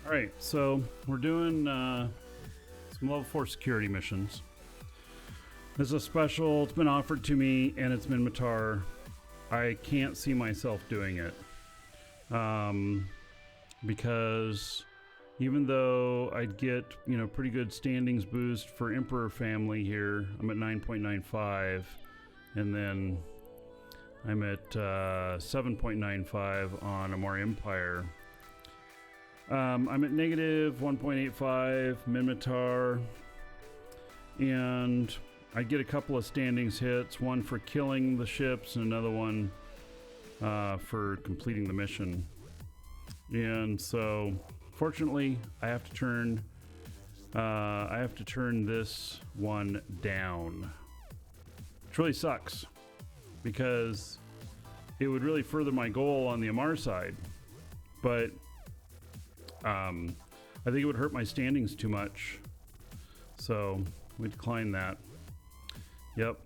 All right, so we're doing some level 4 security missions. This is a special. It's been offered to me, and it's Minmatar. I can't see myself doing it because even though I'd get pretty good standings boost for Emperor family here, I'm at 9.95, and then I'm at 7.95 on Amarr Empire. I'm at negative 1.85 Minmatar, and I get a couple of standings hits, one for killing the ships and another one for completing the mission. And so fortunately I have to turn this one down, which really sucks because it would really further my goal on the Amarr side, but I think it would hurt my standings too much, so we decline that. Yep.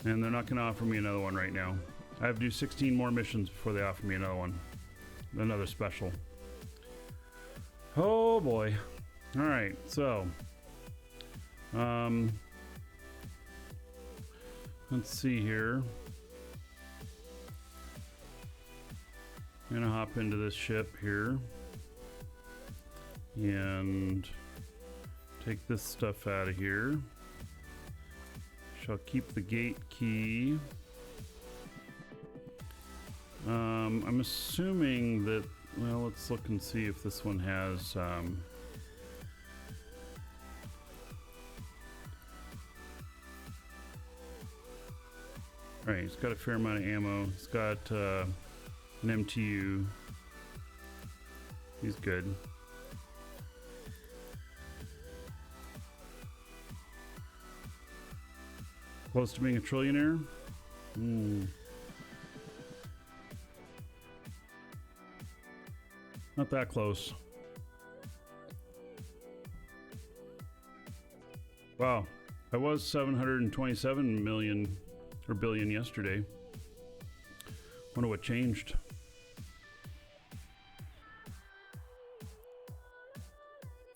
And they're not going to offer me another one right now. I have to do 16 more missions before they offer me another one. Another special. Oh boy. Alright, so let's see here. I'm gonna hop into this ship here and take this stuff out of here. Shall keep the gate key. I'm assuming that, well, let's look and see if this one has alright, it's got a fair amount of ammo. It's got an MTU. He's good. Close to being a trillionaire? Not that close. Wow. I was 727 million or billion yesterday. Wonder what changed.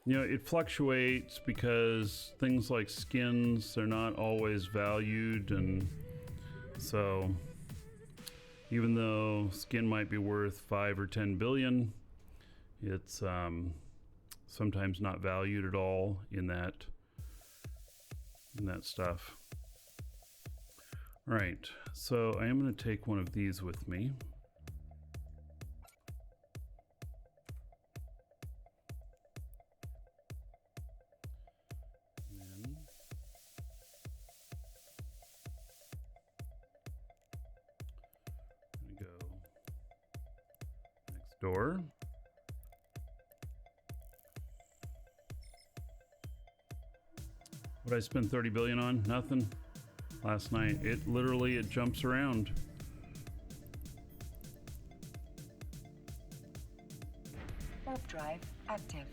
It fluctuates because things like skins, they're not always valued, and so even though skin might be worth 5 or 10 billion, it's sometimes not valued at all in that stuff. All right, so I am going to take one of these with me. Door. What did I spend 30 billion on? Nothing. Last night. It jumps around. Warp drive active.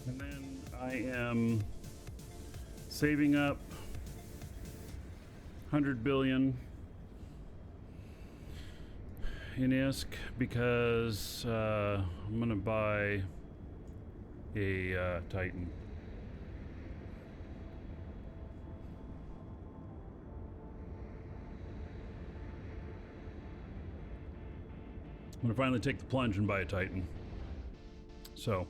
And then I am saving up 100 billion in ISK because I'm gonna buy a Titan. I'm gonna finally take the plunge and buy a Titan. So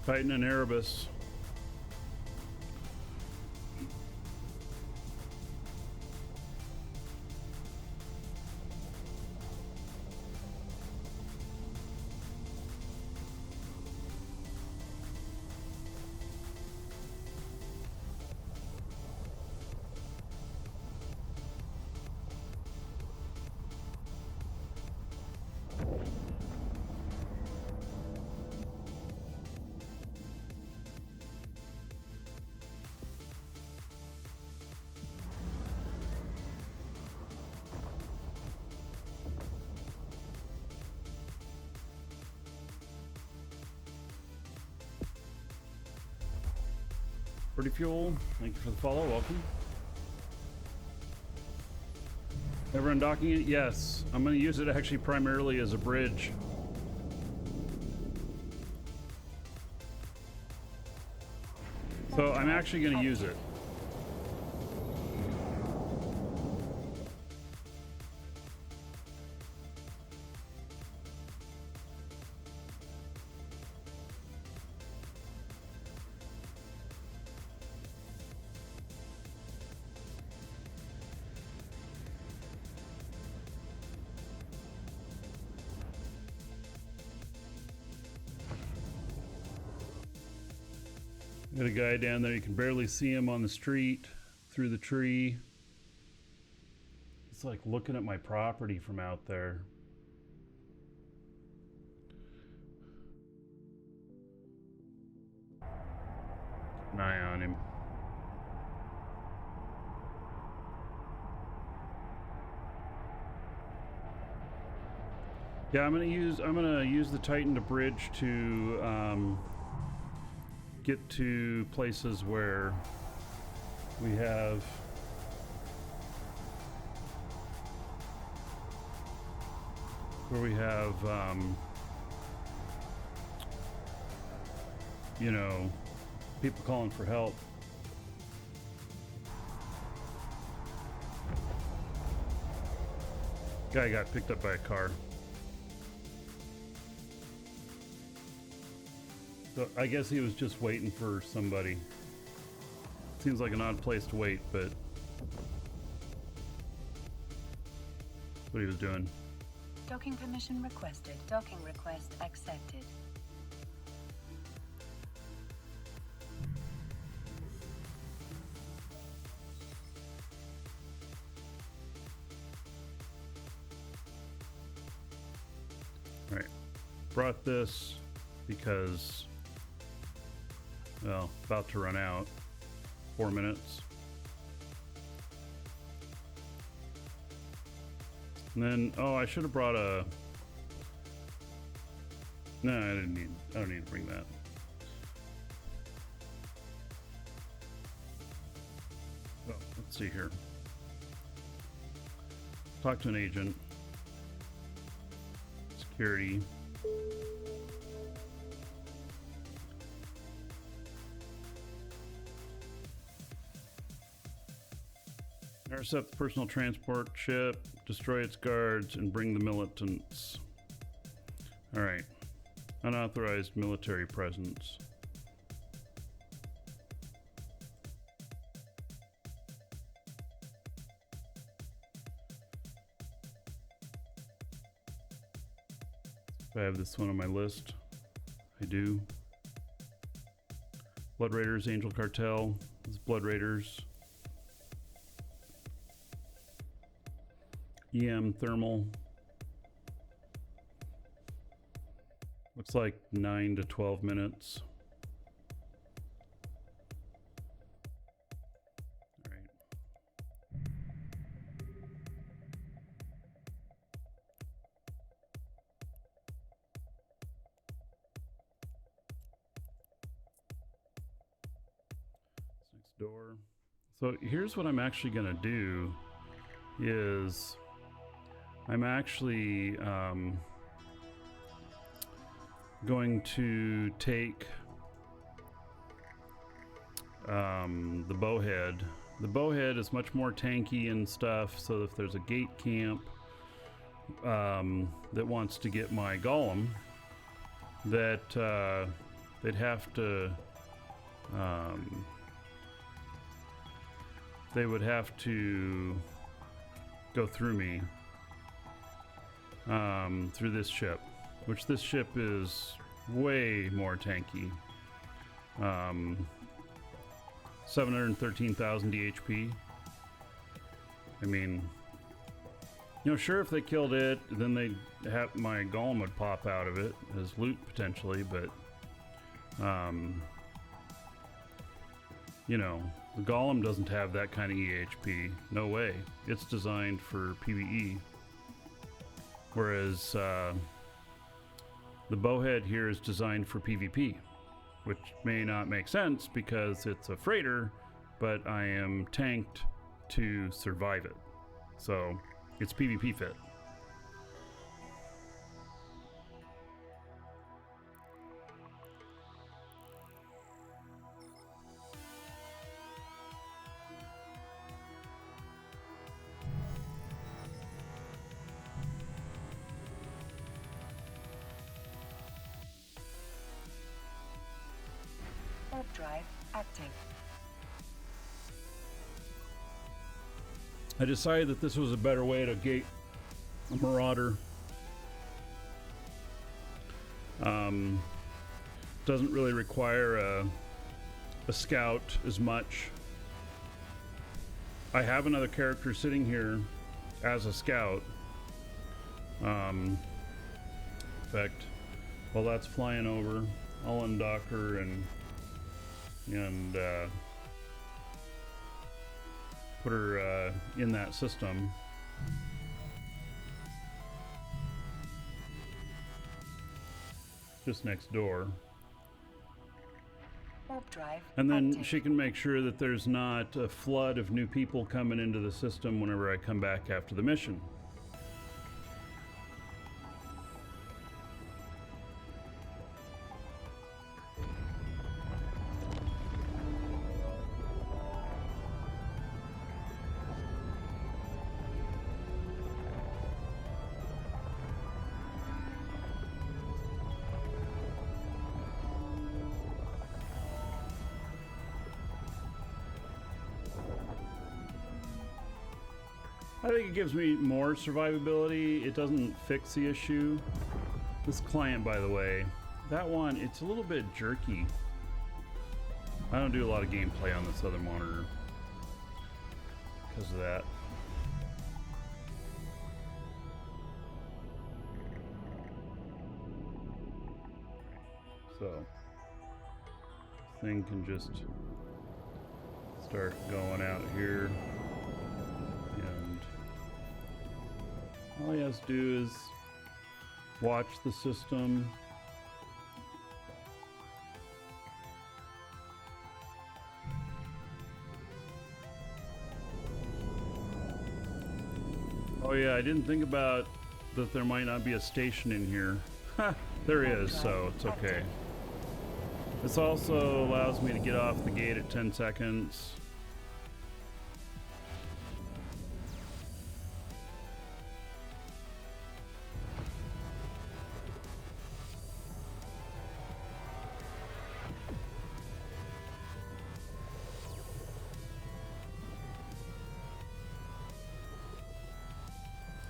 Titan and Erebus. Pretty Fuel, thank you for the follow. Welcome. Ever undocking it? Yes. I'm going to use it actually primarily as a bridge. So I'm actually going to use it. Got a guy down there, you can barely see him on the street through the tree. It's like looking at my property from out there. Keep an eye on him. Yeah, I'm gonna use the Titan to bridge to get to places where we have you know, people calling for help. Guy got picked up by a car. So I guess he was just waiting for somebody. Seems like an odd place to wait, but that's what he was doing. Docking permission requested. Docking request accepted. All right, brought this because, well, about to run out. 4 minutes. And then, oh, I should have brought a... No, I don't need to bring that. So, let's see here. Talk to an agent. Security. Intercept the personal transport ship, destroy its guards, and bring the militants. Alright. Unauthorized military presence. If I have this one on my list, I do. Blood Raiders, Angel Cartel. This is Blood Raiders. EM Thermal. Looks like 9 to 12 minutes. All right. Next door. So here's what I'm actually going to do is I'm actually going to take the bowhead. The bowhead is much more tanky and stuff, so if there's a gate camp that wants to get my golem, that they'd have to they would have to go through me. Through this ship, which this ship is way more tanky. 713,000 DHP. I mean, you know, sure, if they killed it, then they'd have my golem would pop out of it as loot potentially, but you know, the golem doesn't have that kind of EHP. No way. It's designed for PvE. Whereas the bowhead here is designed for PvP. which may not make sense because it's a freighter, but I am tanked to survive it. So it's PvP fit. Warp drive active. I decided that this was a better way to gate a Marauder. Doesn't really require a scout as much. I have another character sitting here as a scout. In fact, while that's flying over, I'll undock her and put her in that system. Just next door. Warp drive And then active. she can make sure that there's not a flood of new people coming into the system whenever I come back after the mission. I think it gives me more survivability. It doesn't fix the issue. This client, by the way, that one, it's a little bit jerky. I don't do a lot of gameplay on this other monitor because of that. So, this thing can just start going out here. And all he has to do is watch the system. Oh yeah, I didn't think about that there might not be a station in here. Ha, there is, so it's okay. This also allows me to get off the gate at 10 seconds.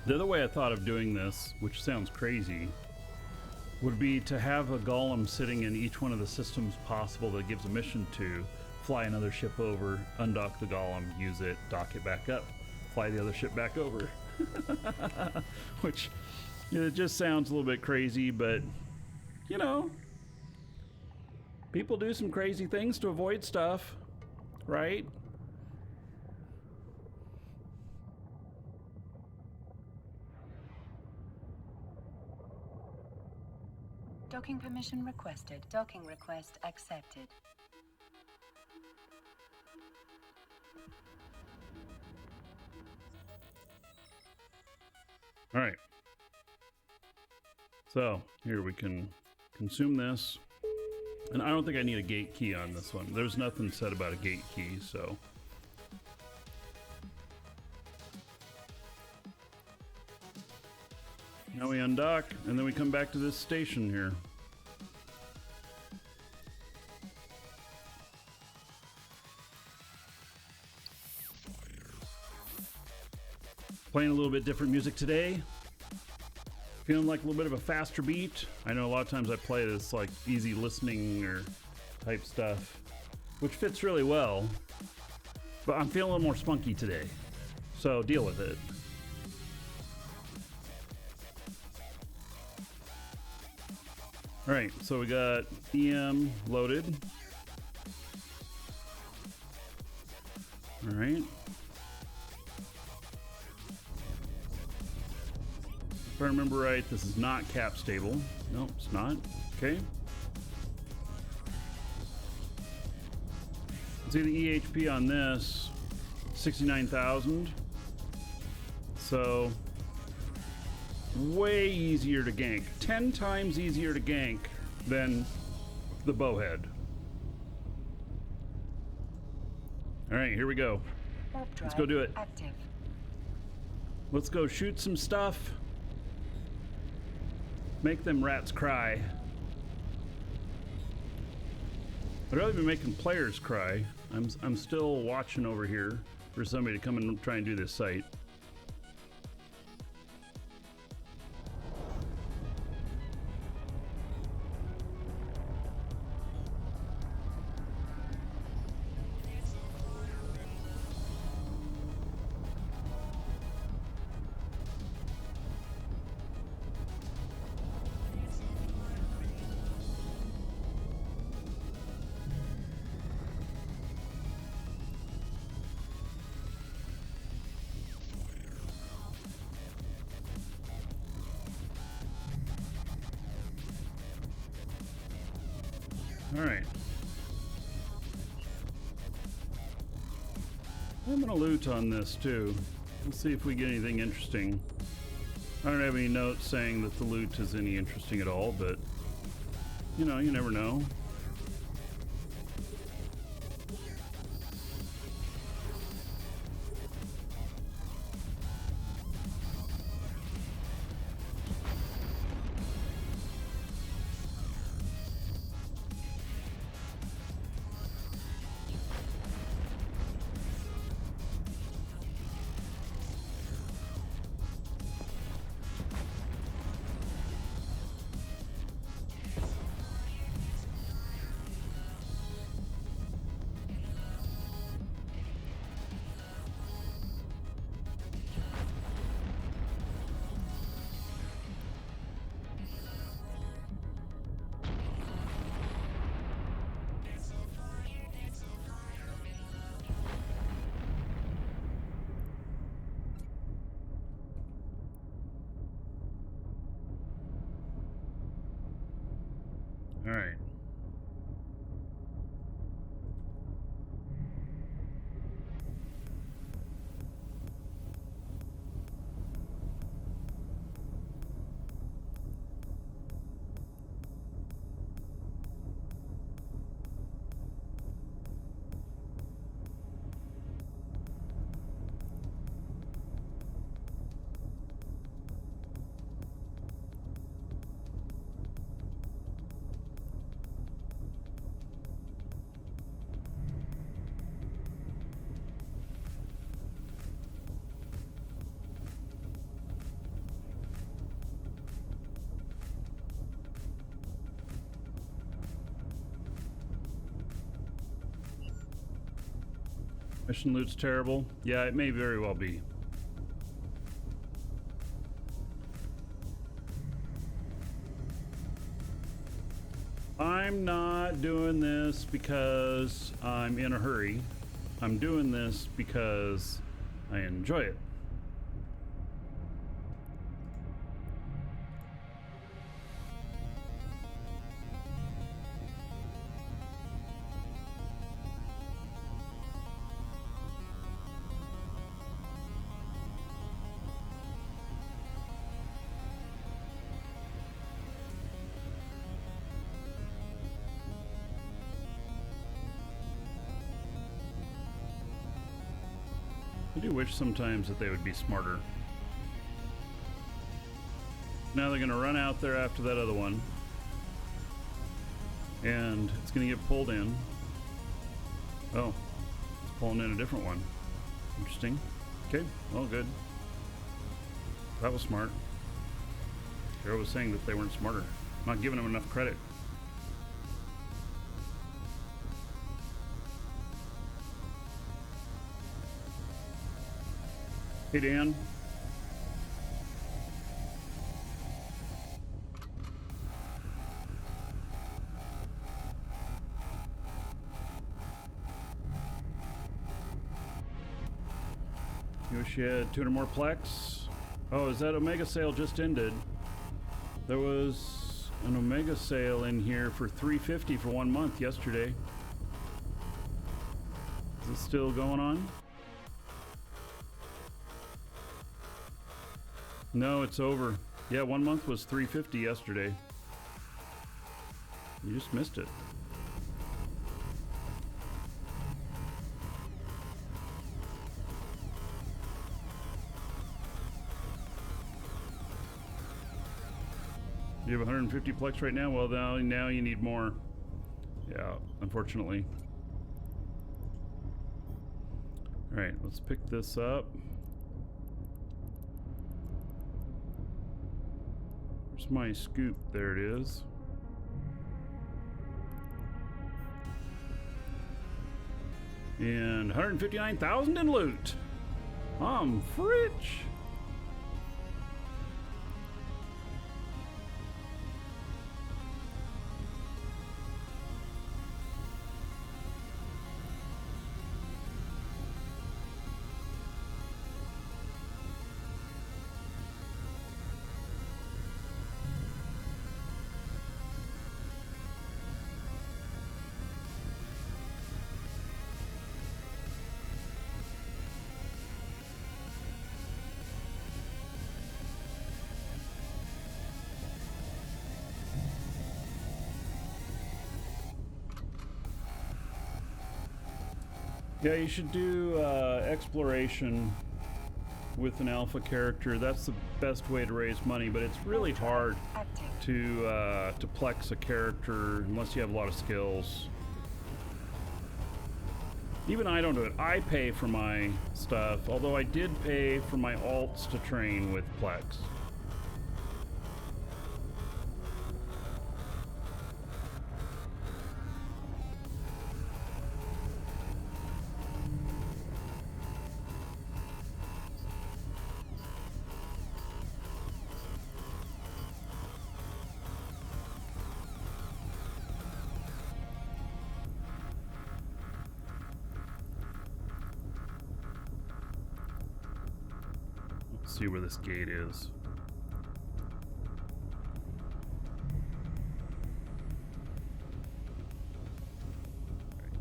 The other way I thought of doing this, which sounds crazy, would be to have a golem sitting in each one of the systems possible that gives a mission to, fly another ship over, undock the golem, use it, dock it back up, fly the other ship back over. Which, you know, it just sounds a little bit crazy, but, you know, people do some crazy things to avoid stuff, right? Docking permission requested. Docking request accepted. All right. So here we can consume this. And I don't think I need a gate key on this one. There's nothing said about a gate key, so. Now we undock, and then we come back to this station here. Playing a little bit different music today. Feeling like a little bit of a faster beat. I know a lot of times I play this like easy listening or type stuff, which fits really well. But I'm feeling a little more spunky today, so deal with it. All right, so we got EM loaded. All right. If I remember right, this is not cap stable. No, it's not. Okay. See the EHP on this, 69,000. So way easier to gank. 10 times easier to gank than the bowhead. All right, here we go. Let's go do it. Active. Let's go shoot some stuff. Make them rats cry. I'd rather be making players cry. I'm still watching over here for somebody to come and try and do this site. All right. I'm gonna loot on this too. Let's see if we get anything interesting. I don't have any notes saying that the loot is any interesting at all, but you know, you never know. All right. Mission loot's terrible. Yeah, it may very well be. I'm not doing this because I'm in a hurry. I'm doing this because I enjoy it. I do wish sometimes that they would be smarter. Now they're going to run out there after that other one. And it's going to get pulled in. Oh, it's pulling in a different one. Interesting. Okay, well, good. That was smart. Hero was saying that they weren't smarter. Not giving them enough credit. Hey, Dan. You wish you had 200 more plex? Oh, is that Omega sale just ended? There was an Omega sale in here for $350 for 1 month yesterday. it still going on? No, it's over. Yeah, 1 month was 350 yesterday. You just missed it. You have 150 plex right now? Well, now you need more. Yeah, unfortunately. All right, let's pick this up. Where's my scoop? There it is. And 159,000 in loot. I'm rich. Yeah, you should do exploration with an alpha character. That's the best way to raise money, but it's really hard to plex a character unless you have a lot of skills. Even I don't do it. I pay for my stuff, although I did pay for my alts to train with plex. See where this gate is.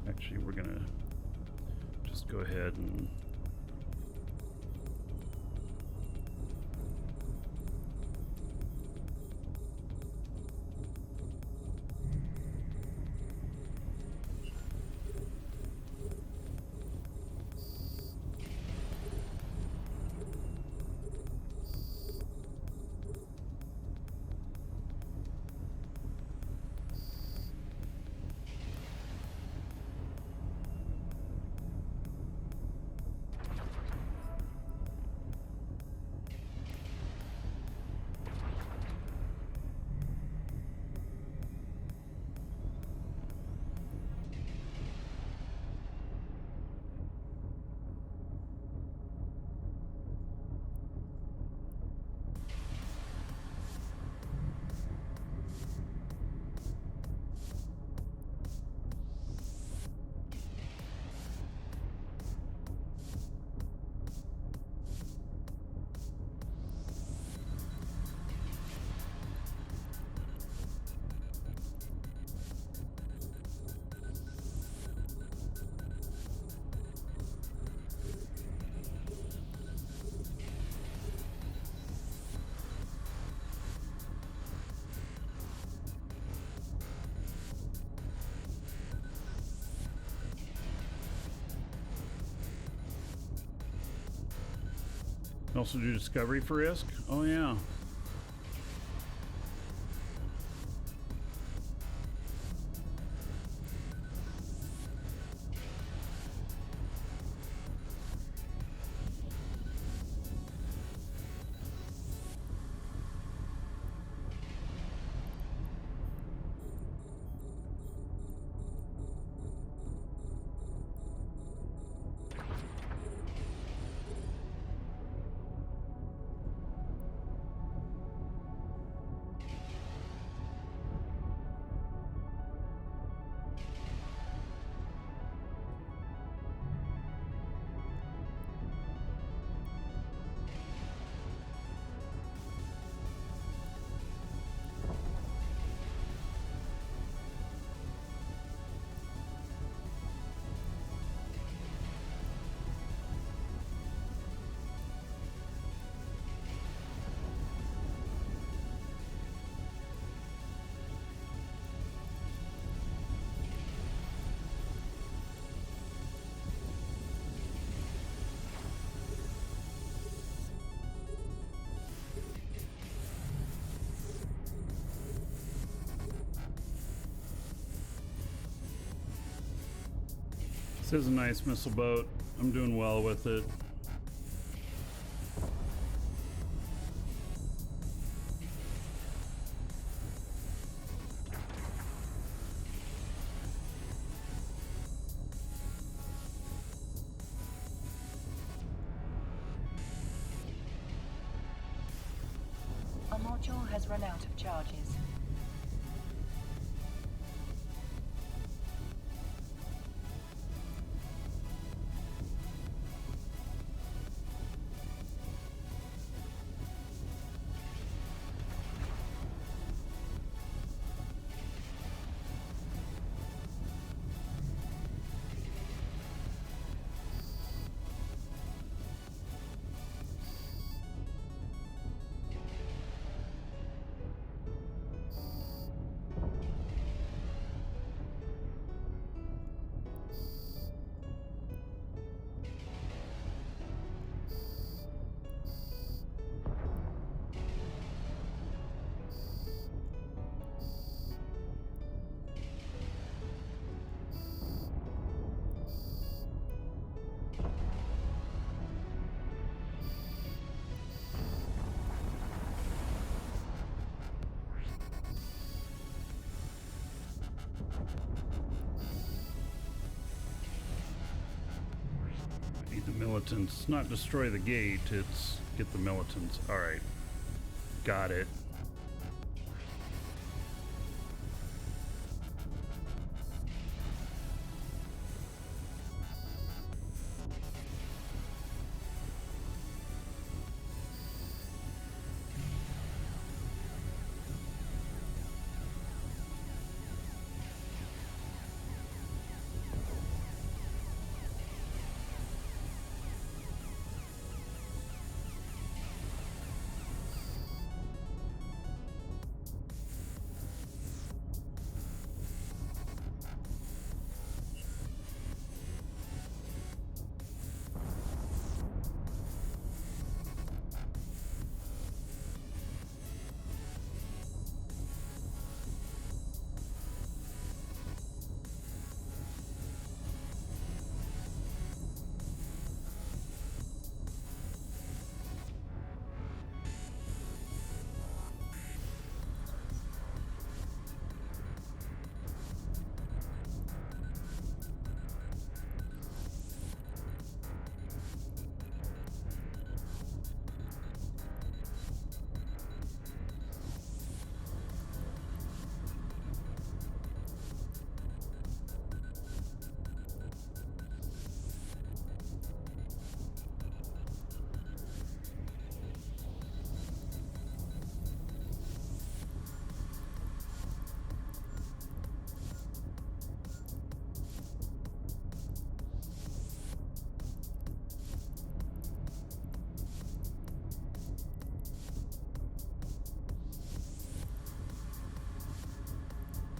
Actually, we're gonna just go ahead and also do discovery for risk. Oh yeah. This is a nice missile boat. I'm doing well with it. Our module has run out of charges. Need the militants. Not destroy the gate, it's get the militants. Alright. Got it.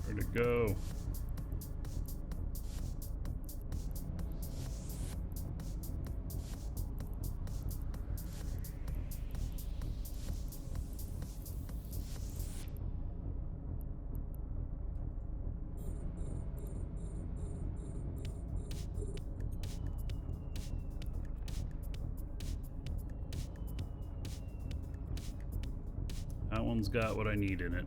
Where'd it go? That one's got what I need in it.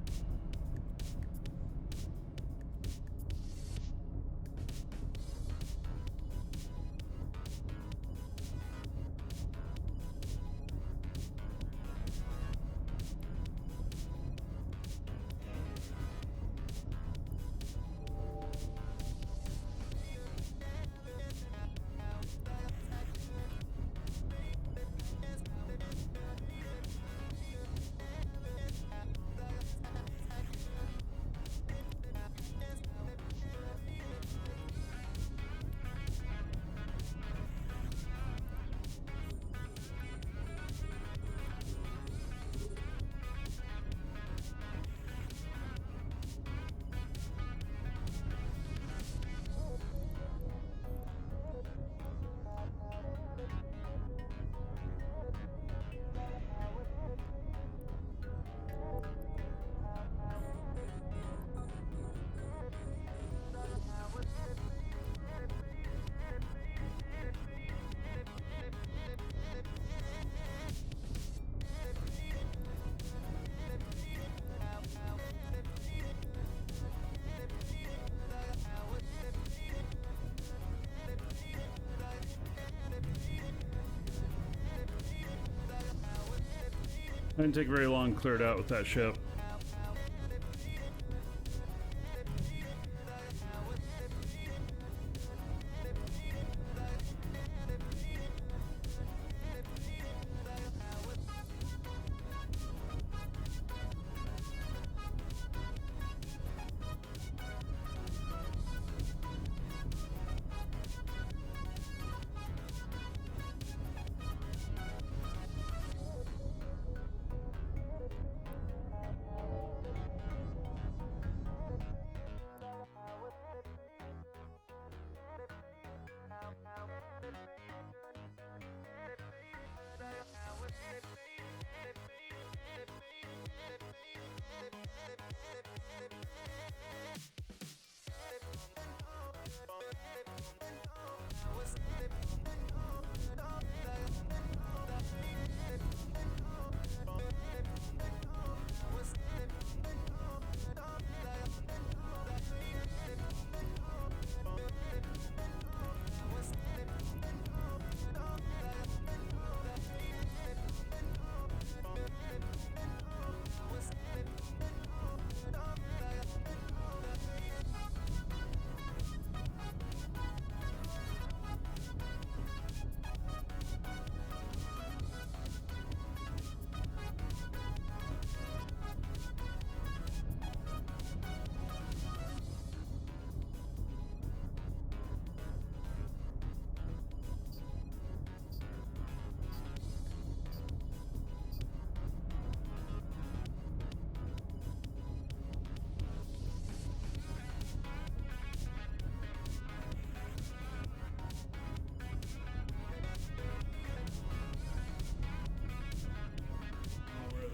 Didn't take very long to clear it out with that ship.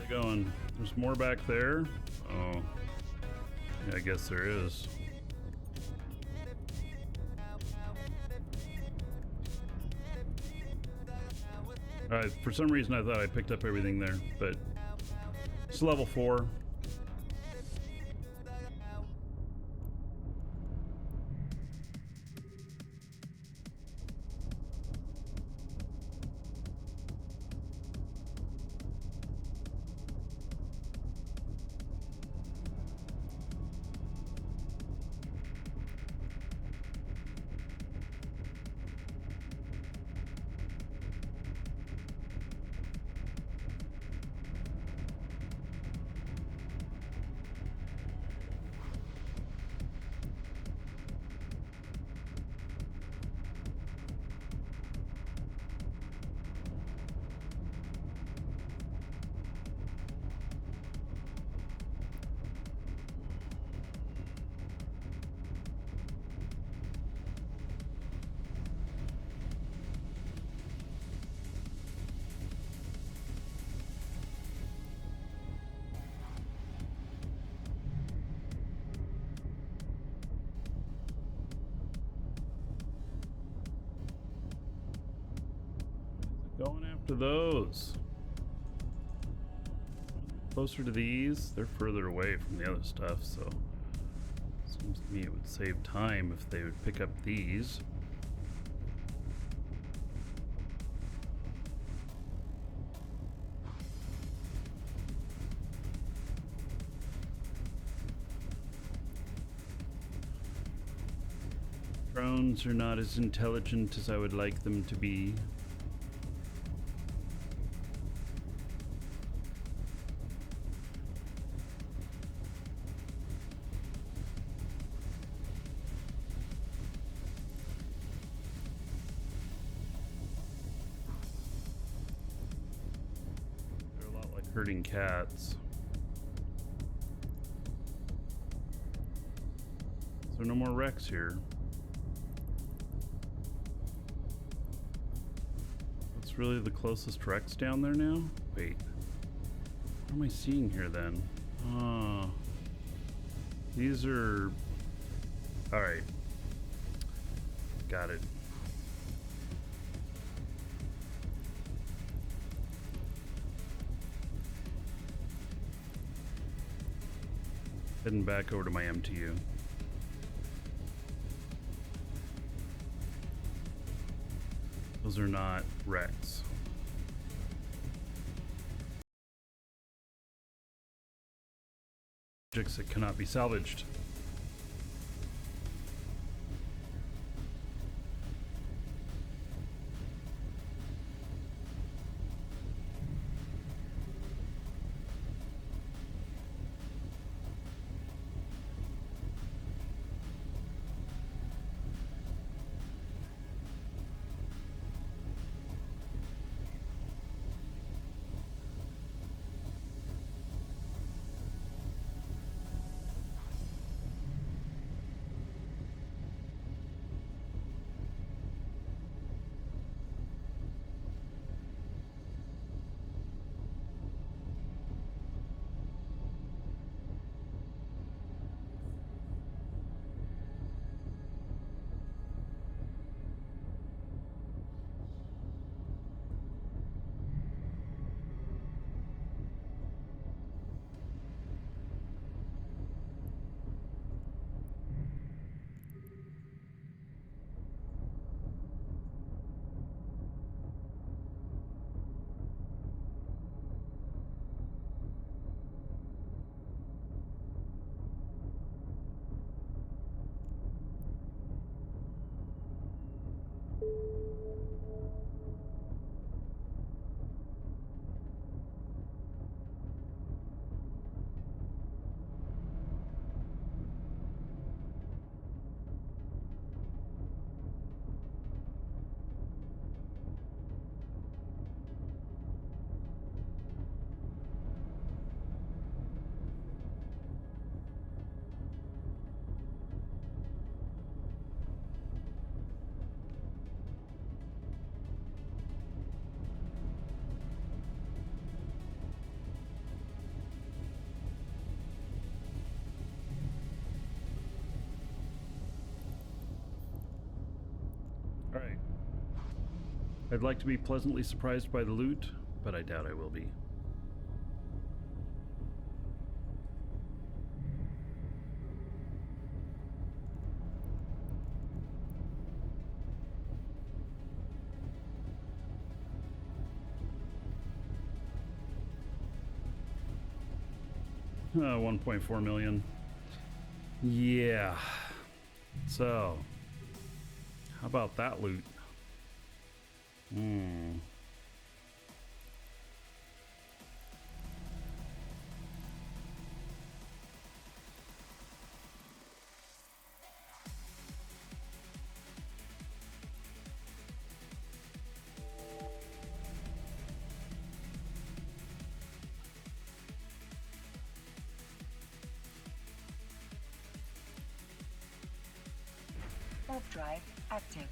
Going. There's more back there. Oh, yeah, I guess there is. Alright, for some reason I thought I picked up everything there, but it's level 4. Going after those. Closer to these, they're further away from the other stuff, so seems to me it would save time if they would pick up these. Drones are not as intelligent as I would like them to be. Herding cats. So no more wrecks here. What's really the closest wrecks down there now? Wait. What am I seeing here then? These are... Alright. Got it. Heading back over to my MTU. Those are not wrecks. objects that cannot be salvaged. Alright. I'd like to be pleasantly surprised by the loot, but I doubt I will be. $1.4 million. Yeah. So, how about that loot? Warp drive active.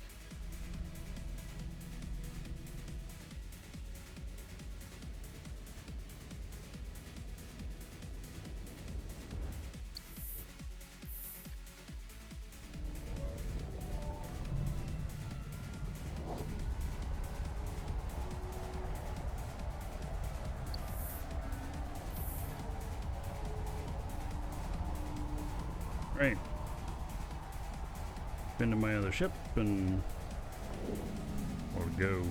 Right. Been to my other ship and or go.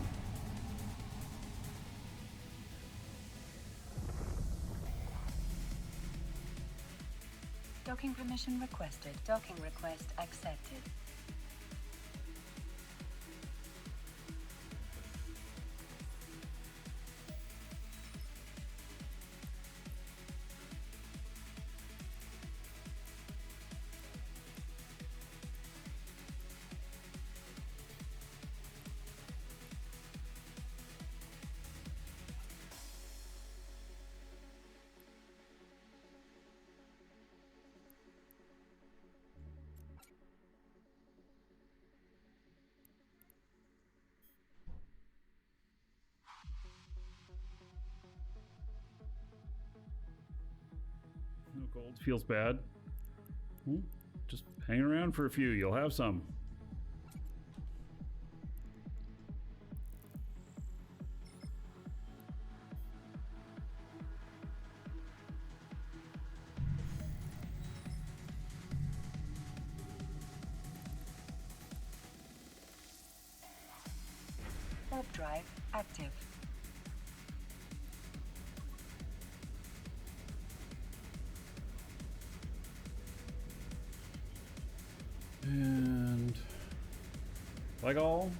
Docking permission requested. Docking request accepted. No gold feels bad. Just hang around for a few, you'll have some. Warp drive active. Like all.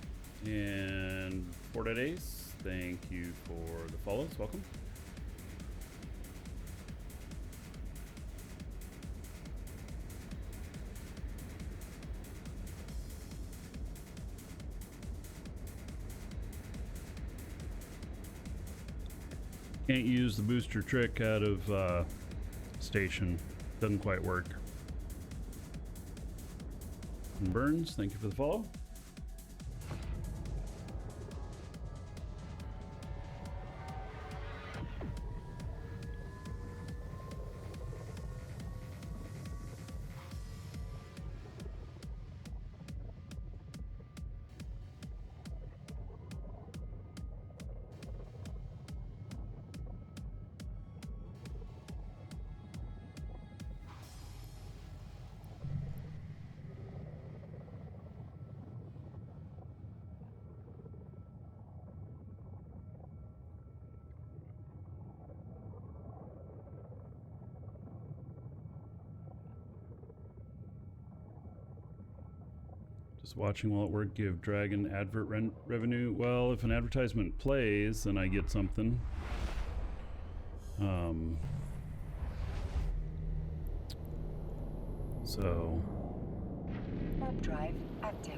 And 4.ace, thank you for the follows. Welcome. Can't use the booster trick out of station. Doesn't quite work. And Burns, thank you for the follow. Just watching while at work give Dragon advert revenue. Well, if an advertisement plays, then I get something. So. Warp drive active.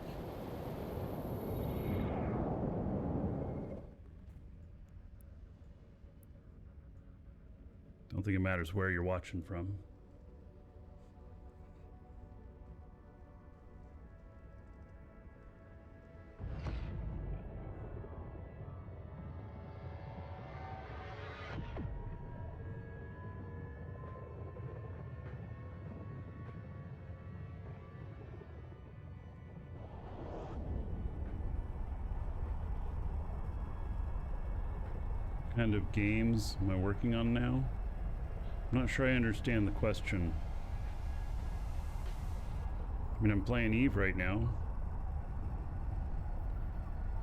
Don't think it matters where you're watching from. Kind of games am I working on now? I'm not sure I understand the question. I mean, I'm playing Eve right now.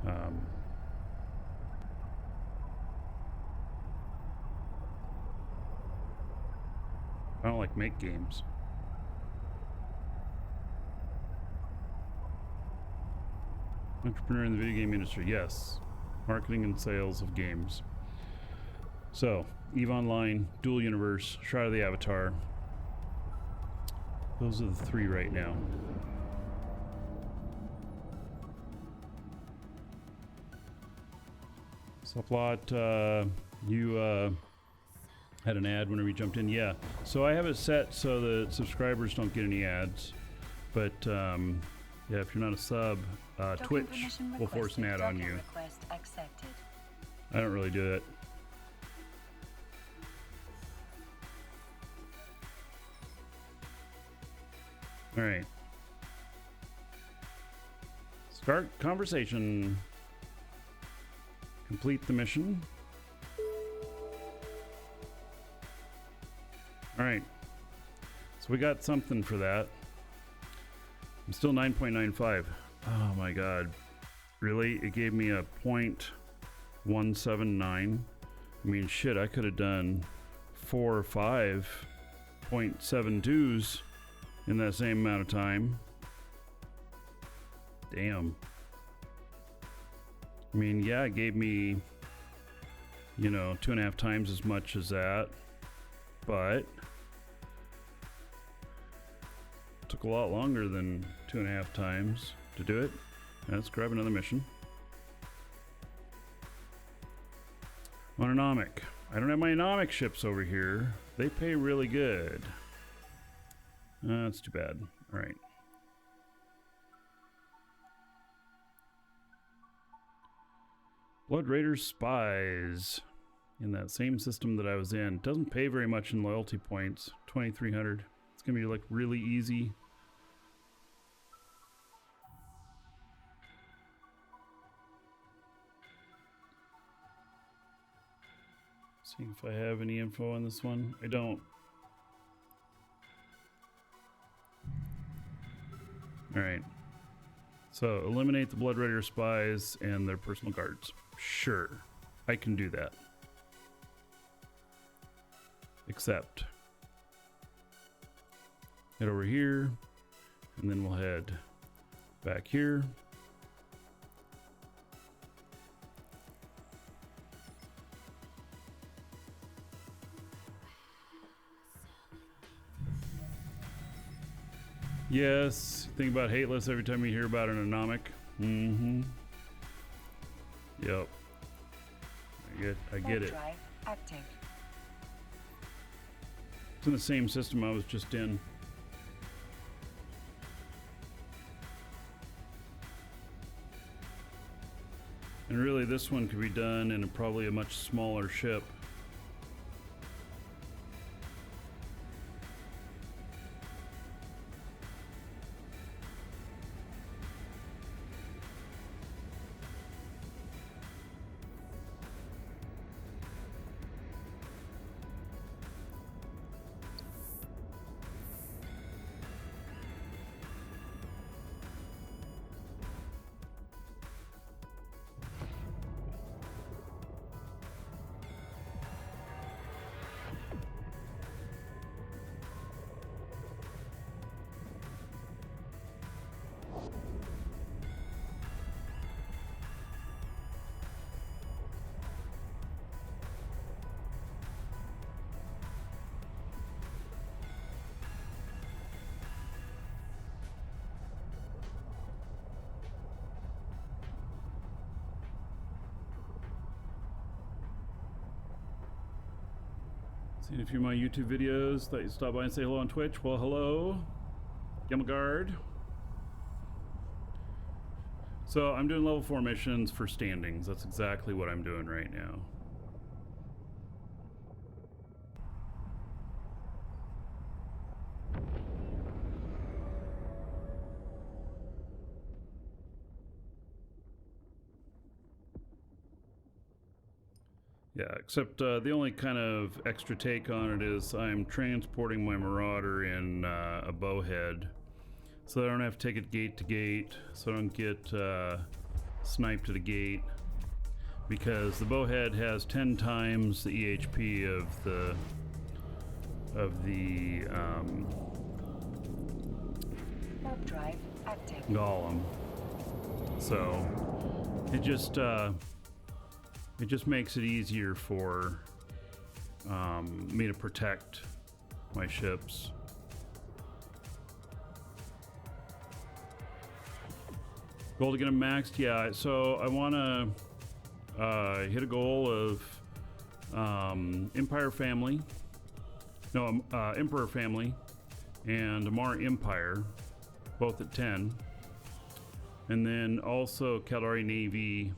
I don't like make games. Entrepreneur in the video game industry, yes. Marketing and sales of games. So, EVE Online, Dual Universe, Shroud of the Avatar. Those are the three right now. Subplot, you had an ad whenever you jumped in. Yeah, so I have it set so that subscribers don't get any ads. But yeah, if you're not a sub, Twitch will force an ad on you. I don't really do it. All right. Start conversation. Complete the mission. All right. So we got something for that. I'm still 9.95. Oh my God. Really? It gave me a 0.179. I mean, shit, I could have done 4 or 5.72s in that same amount of time. Damn. I mean, yeah, it gave me, you know, 2.5 times as much as that, but it took a lot longer than 2.5 times to do it. Let's grab another mission. On Anomic. I don't have my Anomic ships over here. They pay really good. That's too bad. All right. Blood Raiders Spies. In that same system that I was in. Doesn't pay very much in loyalty points. 2,300. It's going to be like really easy. See if I have any info on this one. I don't. Alright. So, eliminate the Blood Raider spies and their personal guards. Sure. I can do that. Except. Head over here. And then we'll head back here. Yes, think about hateless every time you hear about an anomic. Mm-hmm. Yep. I get it. Drive active. It's in the same system I was just in. And really, this one could be done in probably a much smaller ship. Seen a few of my YouTube videos. Thought you'd stop by and say hello on Twitch. Well, hello, Yamagard. So I'm doing level 4 missions for standings. That's exactly what I'm doing right now. Yeah, except the only kind of extra take on it is I'm transporting my Marauder in a bowhead, so I don't have to take it gate to gate, so I don't get sniped at a gate, because the bowhead has 10 times the EHP of the Warp drive active. golem. So it just makes it easier for me to protect my ships. Goal to get them maxed? Yeah, so I want to hit a goal of Empire Family. No, Emperor Family and Amarr Empire, both at 10. And then also Caldari Navy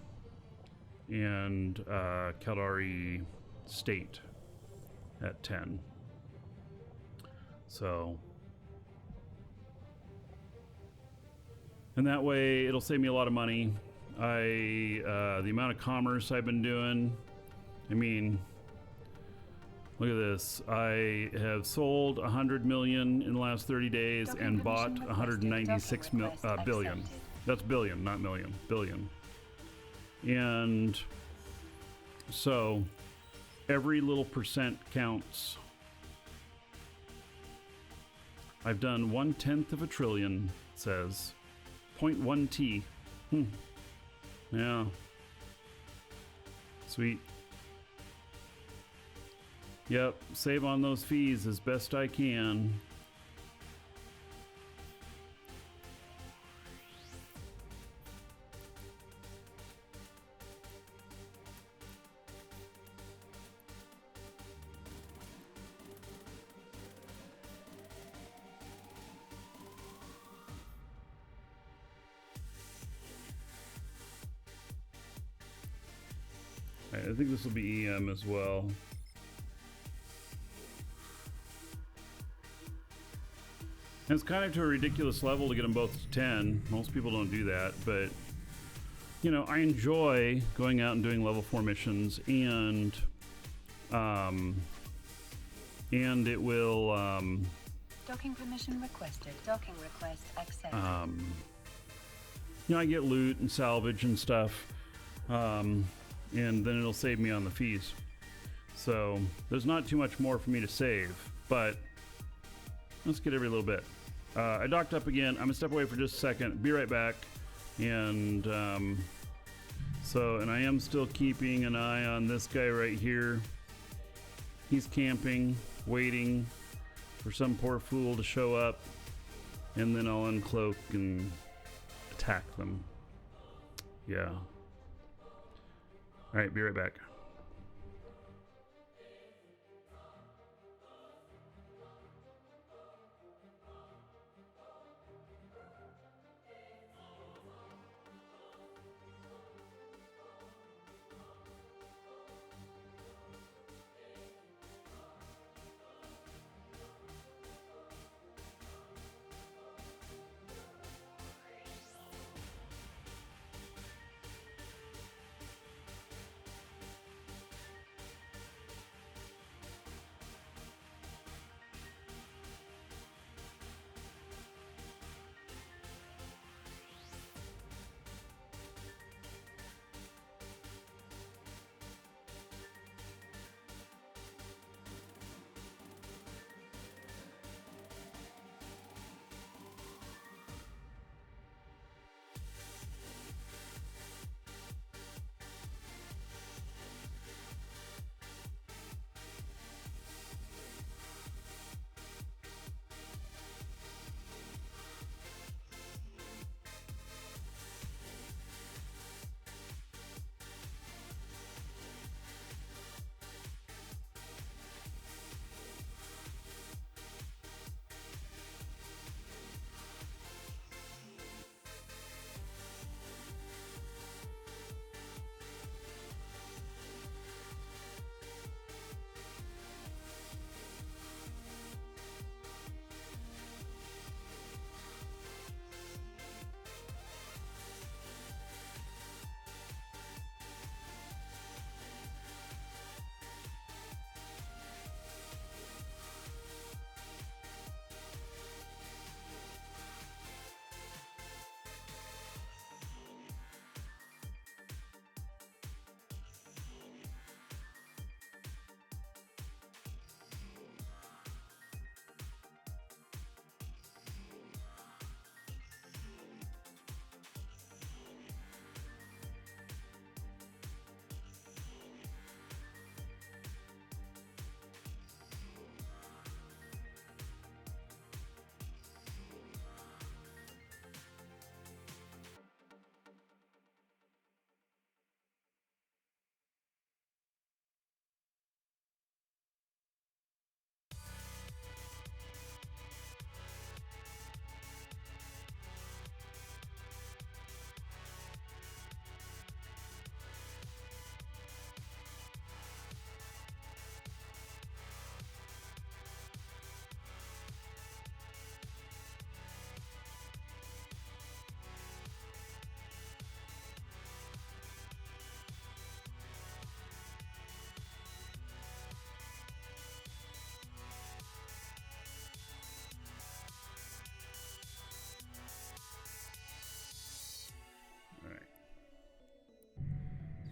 and Caldari State at 10. So, and that way it'll save me a lot of money. The amount of commerce I've been doing, I mean, look at this. I have sold 100 million in the last 30 days and bought 196 billion. That's billion, not million, billion. And so every little percent counts. I've done 1/10 of a trillion, it says 0.1 T. Yeah. Sweet. Yep, save on those fees as best I can. I think this will be EM as well. And it's kind of to a ridiculous level to get them both to 10. Most people don't do that, but you know, I enjoy going out and doing level 4 missions, and it will Docking permission requested. Docking request accepted. you know, I get loot and salvage and stuff, and then it'll save me on the fees. So there's not too much more for me to save, but let's get every little bit. I docked up again. I'm gonna step away for just a second, be right back. And and I am still keeping an eye on this guy right here. He's camping, waiting for some poor fool to show up. and then I'll uncloak and attack them. Yeah. Alright, be right back.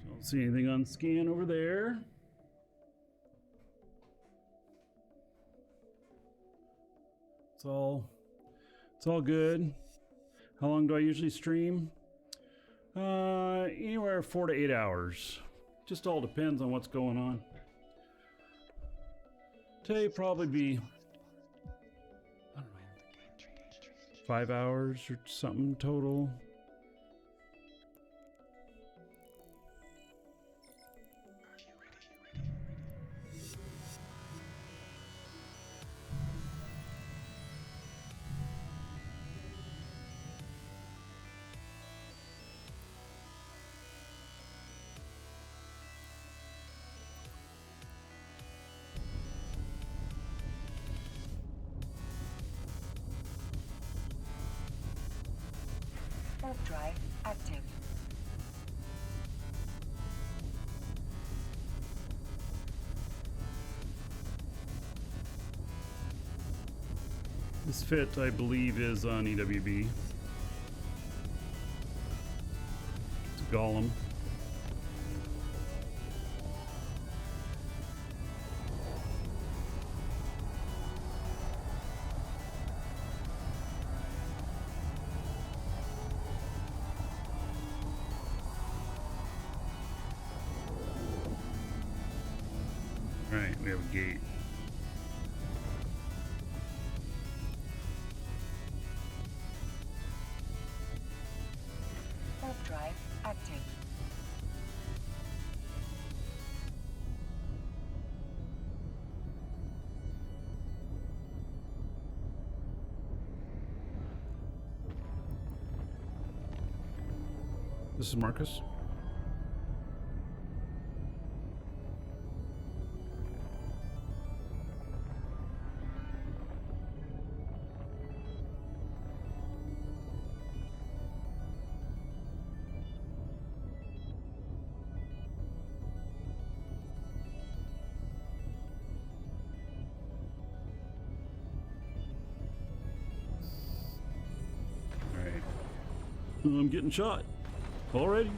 Don't see anything on scan over there. It's all good. How long do I usually stream? Anywhere 4 to 8 hours. Just all depends on what's going on. Today probably be 5 hours or something total. Warp drive active. This fit, I believe, is on EWB. It's a golem. Right, we have a gate. This is Marcus. All right. I'm getting shot already.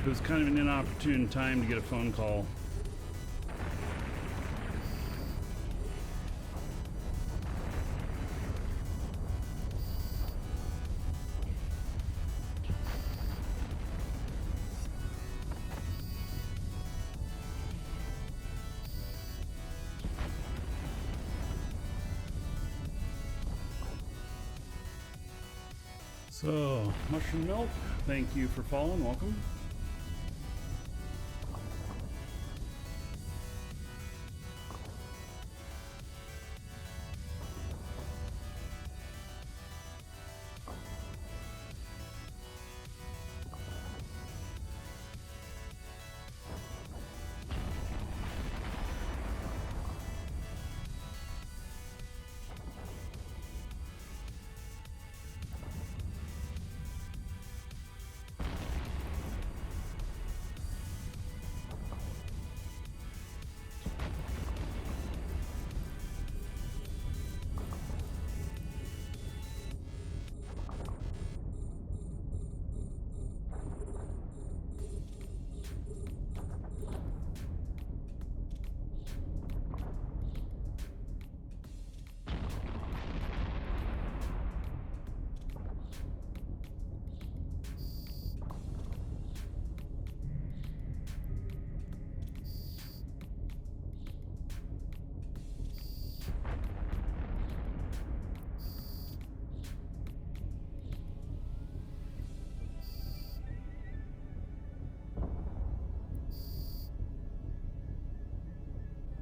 It was kind of an inopportune time to get a phone call. So, Mushroom Milk, thank you for following. Welcome.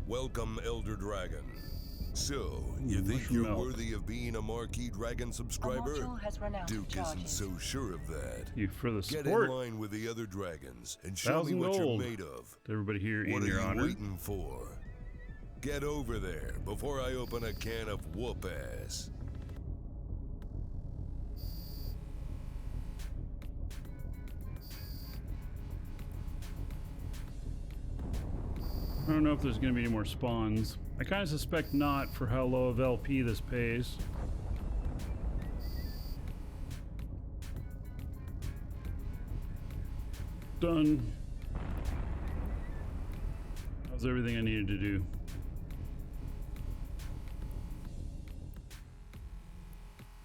Welcome, Elder Dragon. So, you think you're worthy of being a Markee Dragon subscriber? module has run out of Duke isn't charges. so sure of that. You for the Get support. in line with the other dragons and show me 1,000 what gold. you're made of. To everybody here What in are your you honor. waiting for? Get over there before I open a can of whoop ass. I don't know if there's going to be any more spawns. I kind of suspect not for how low of LP this pays. Done. That was everything I needed to do.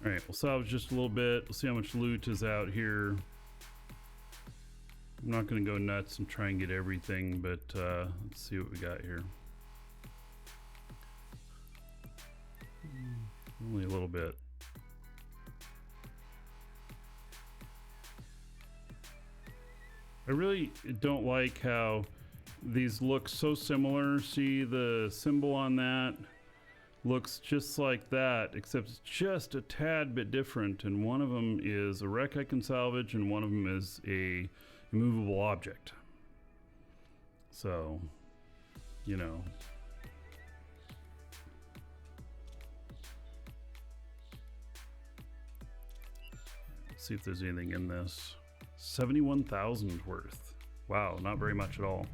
Alright, we'll salvage just a little bit. We'll see how much loot is out here. I'm not going to go nuts and try and get everything, but let's see what we got here. Only a little bit. I really don't like how these look so similar. See the symbol on that? Looks just like that, except it's just a tad bit different. And one of them is a wreck I can salvage, and one of them is a immovable object. So, you know. Let's see if there's anything in this. 71,000 worth. Wow, not very much at all.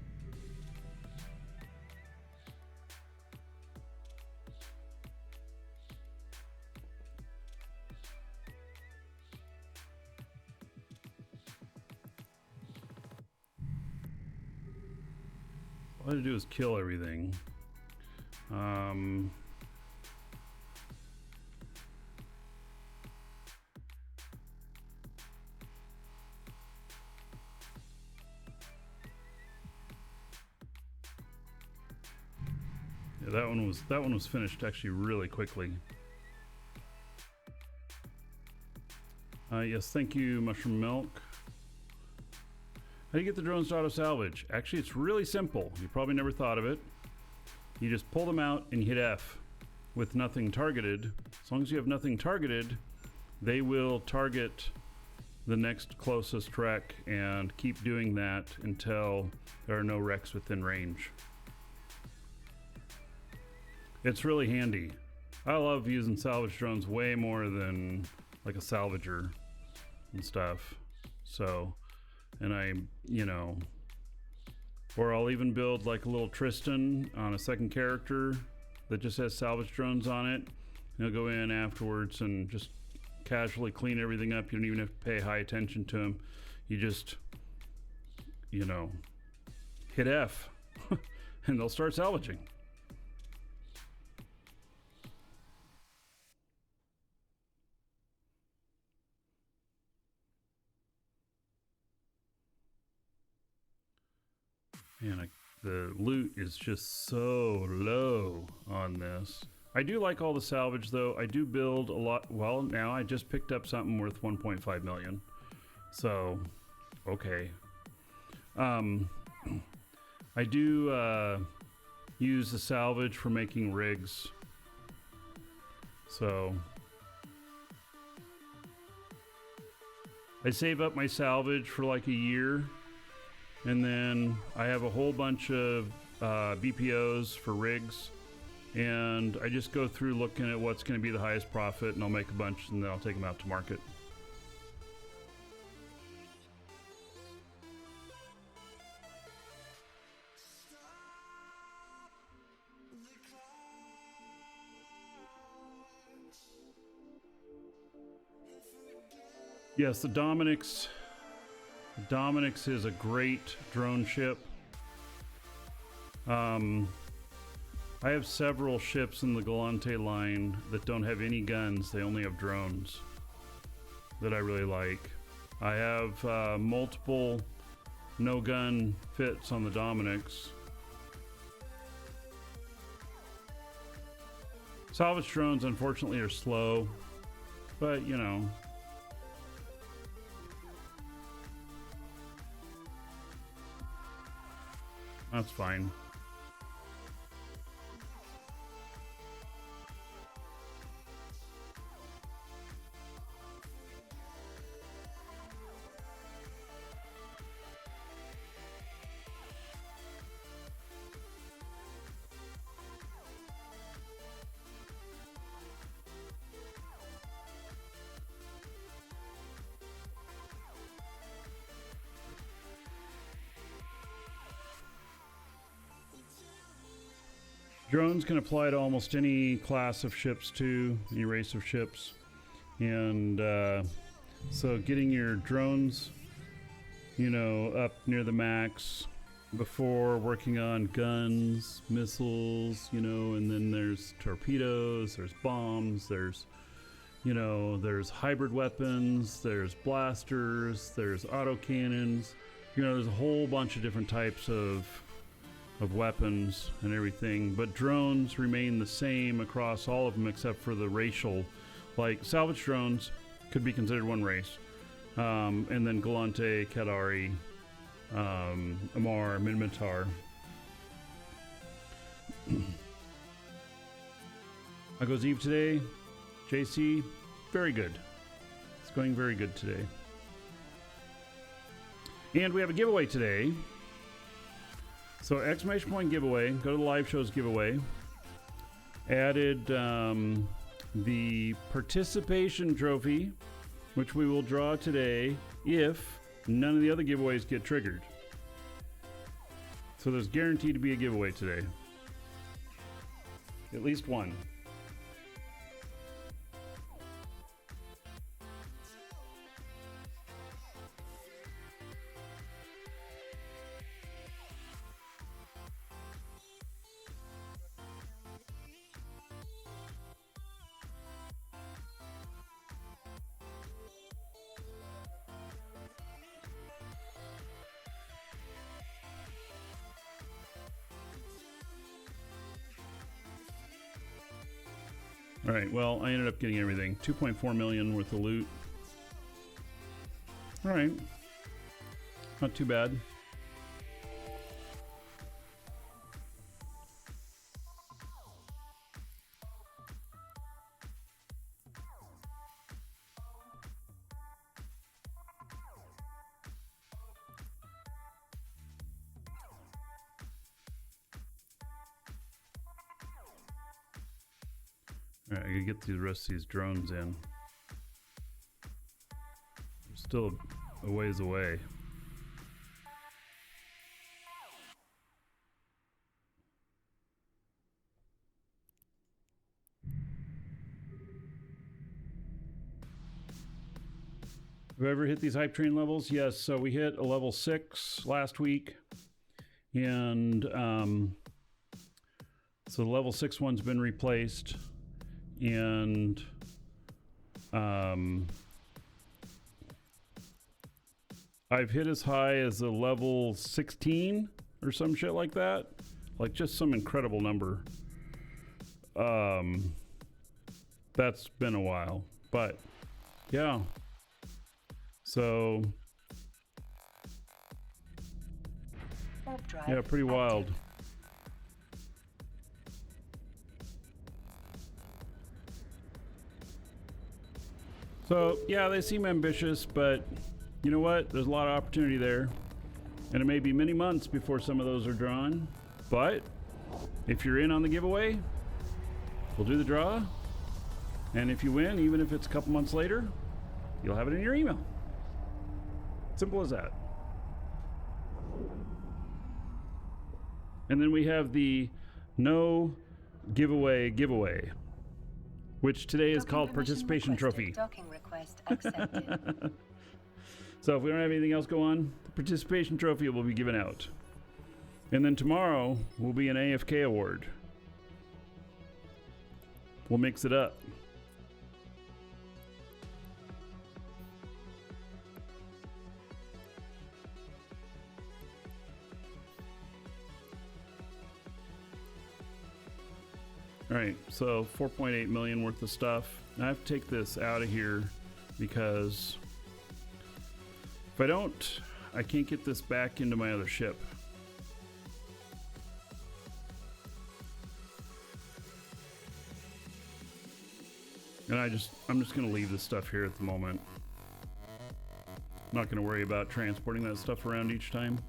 All I had to do is kill everything. Yeah, that one was finished actually really quickly. Yes, thank you, Mushroom Milk. How do you get the drones to auto salvage? Actually, it's really simple. You probably never thought of it. You just pull them out and you hit F with nothing targeted. As long as you have nothing targeted, they will target the next closest wreck and keep doing that until there are no wrecks within range. It's really handy. I love using salvage drones way more than like a salvager and stuff. So, and I, you know, or I'll even build like a little Tristan on a second character that just has salvage drones on it. He'll go in afterwards and just casually clean everything up. You don't even have to pay high attention to him. You just, you know, hit F and they'll start salvaging. Man, the loot is just so low on this. I do like all the salvage though. I do build a lot. Well, now I just picked up something worth 1.5 million. So, okay. I do use the salvage for making rigs. So, I save up my salvage for like a year. And then I have a whole bunch of BPOs for rigs, and I just go through looking at what's going to be the highest profit, and I'll make a bunch and then I'll take them out to market. Yes, the Dominix is a great drone ship. I have several ships in the Galante line that don't have any guns. They only have drones that I really like. I have multiple no gun fits on the Dominix. Salvage drones unfortunately are slow, but you know, that's fine. Drones can apply to almost any class of ships too, any race of ships. And so getting your drones, you know, up near the max before working on guns, missiles, you know, and then there's torpedoes, there's bombs, there's, you know, there's hybrid weapons, there's blasters, there's autocannons, you know, there's a whole bunch of different types of weapons and everything, but drones remain the same across all of them except for the racial. Like salvage drones could be considered one race, and then Galante, Kadari, Amarr, Minmatar. How goes Eve today? JC, very good. It's going very good today. And we have a giveaway today. So exclamation point giveaway, go to the live shows giveaway. Added the participation trophy, which we will draw today if none of the other giveaways get triggered. So there's guaranteed to be a giveaway today. At least one. All right, well, I ended up getting everything. 2.4 million worth of loot. All right. Not too bad. All right, I gotta get the rest of these drones in. They're still a ways away. Have you ever hit these hype train levels? Yes, so we hit a level 6 last week. And so the level 6 one's been replaced. And I've hit as high as a level 16 or some shit like that. Like just some incredible number. That's been a while. But yeah. So yeah, pretty wild. So yeah, they seem ambitious, but you know what? There's a lot of opportunity there. And it may be many months before some of those are drawn. But if you're in on the giveaway, we'll do the draw. And if you win, even if it's a couple months later, you'll have it in your email. Simple as that. And then we have the no giveaway, which today is called participation trophy. Docking request accepted. So if we don't have anything else go on, the participation trophy will be given out. And then tomorrow will be an AFK award. We'll mix it up. All right, so 4.8 million worth of stuff. I have to take this out of here because if I don't, I can't get this back into my other ship. And I'm just gonna leave this stuff here at the moment. I'm not gonna worry about transporting that stuff around each time.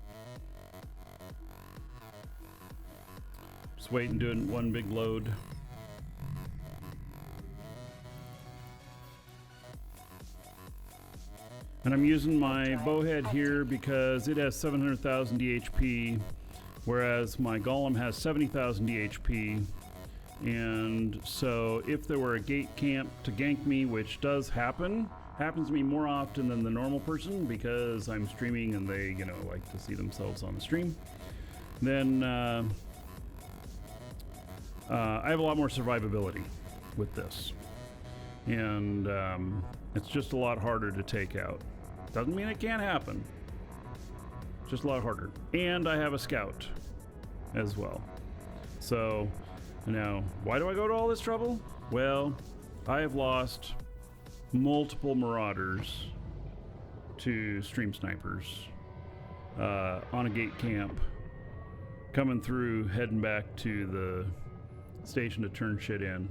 Just wait and do it in one big load. And I'm using my bowhead here because it has 700,000 DHP, whereas my golem has 70,000 DHP. And so if there were a gate camp to gank me, which does happens to me more often than the normal person because I'm streaming and they, you know, like to see themselves on the stream, then I have a lot more survivability with this. And it's just a lot harder to take out. Doesn't mean it can't happen. Just a lot harder. And I have a scout as well. So now, why do I go to all this trouble? Well, I have lost multiple Marauders to stream snipers on a gate camp, coming through, heading back to the station to turn shit in.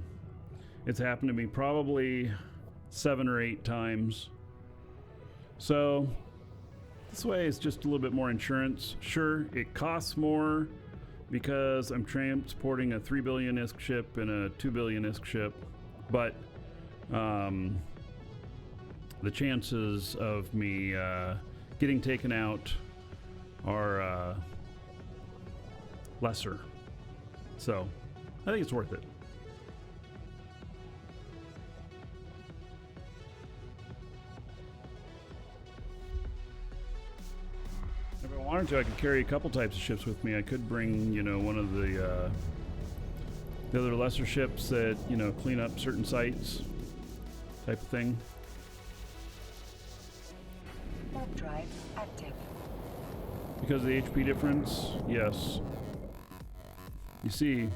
It's happened to me probably 7 or 8 times. So this way is just a little bit more insurance. Sure, it costs more because I'm transporting a 3 billion ISK ship and a 2 billion ISK ship, but the chances of me getting taken out are lesser. So I think it's worth it. If I wanted to, I could carry a couple types of ships with me. I could bring, you know, one of the other lesser ships that, you know, clean up certain sites, type of thing. Warp drive active. Because of the HP difference, yes. You see,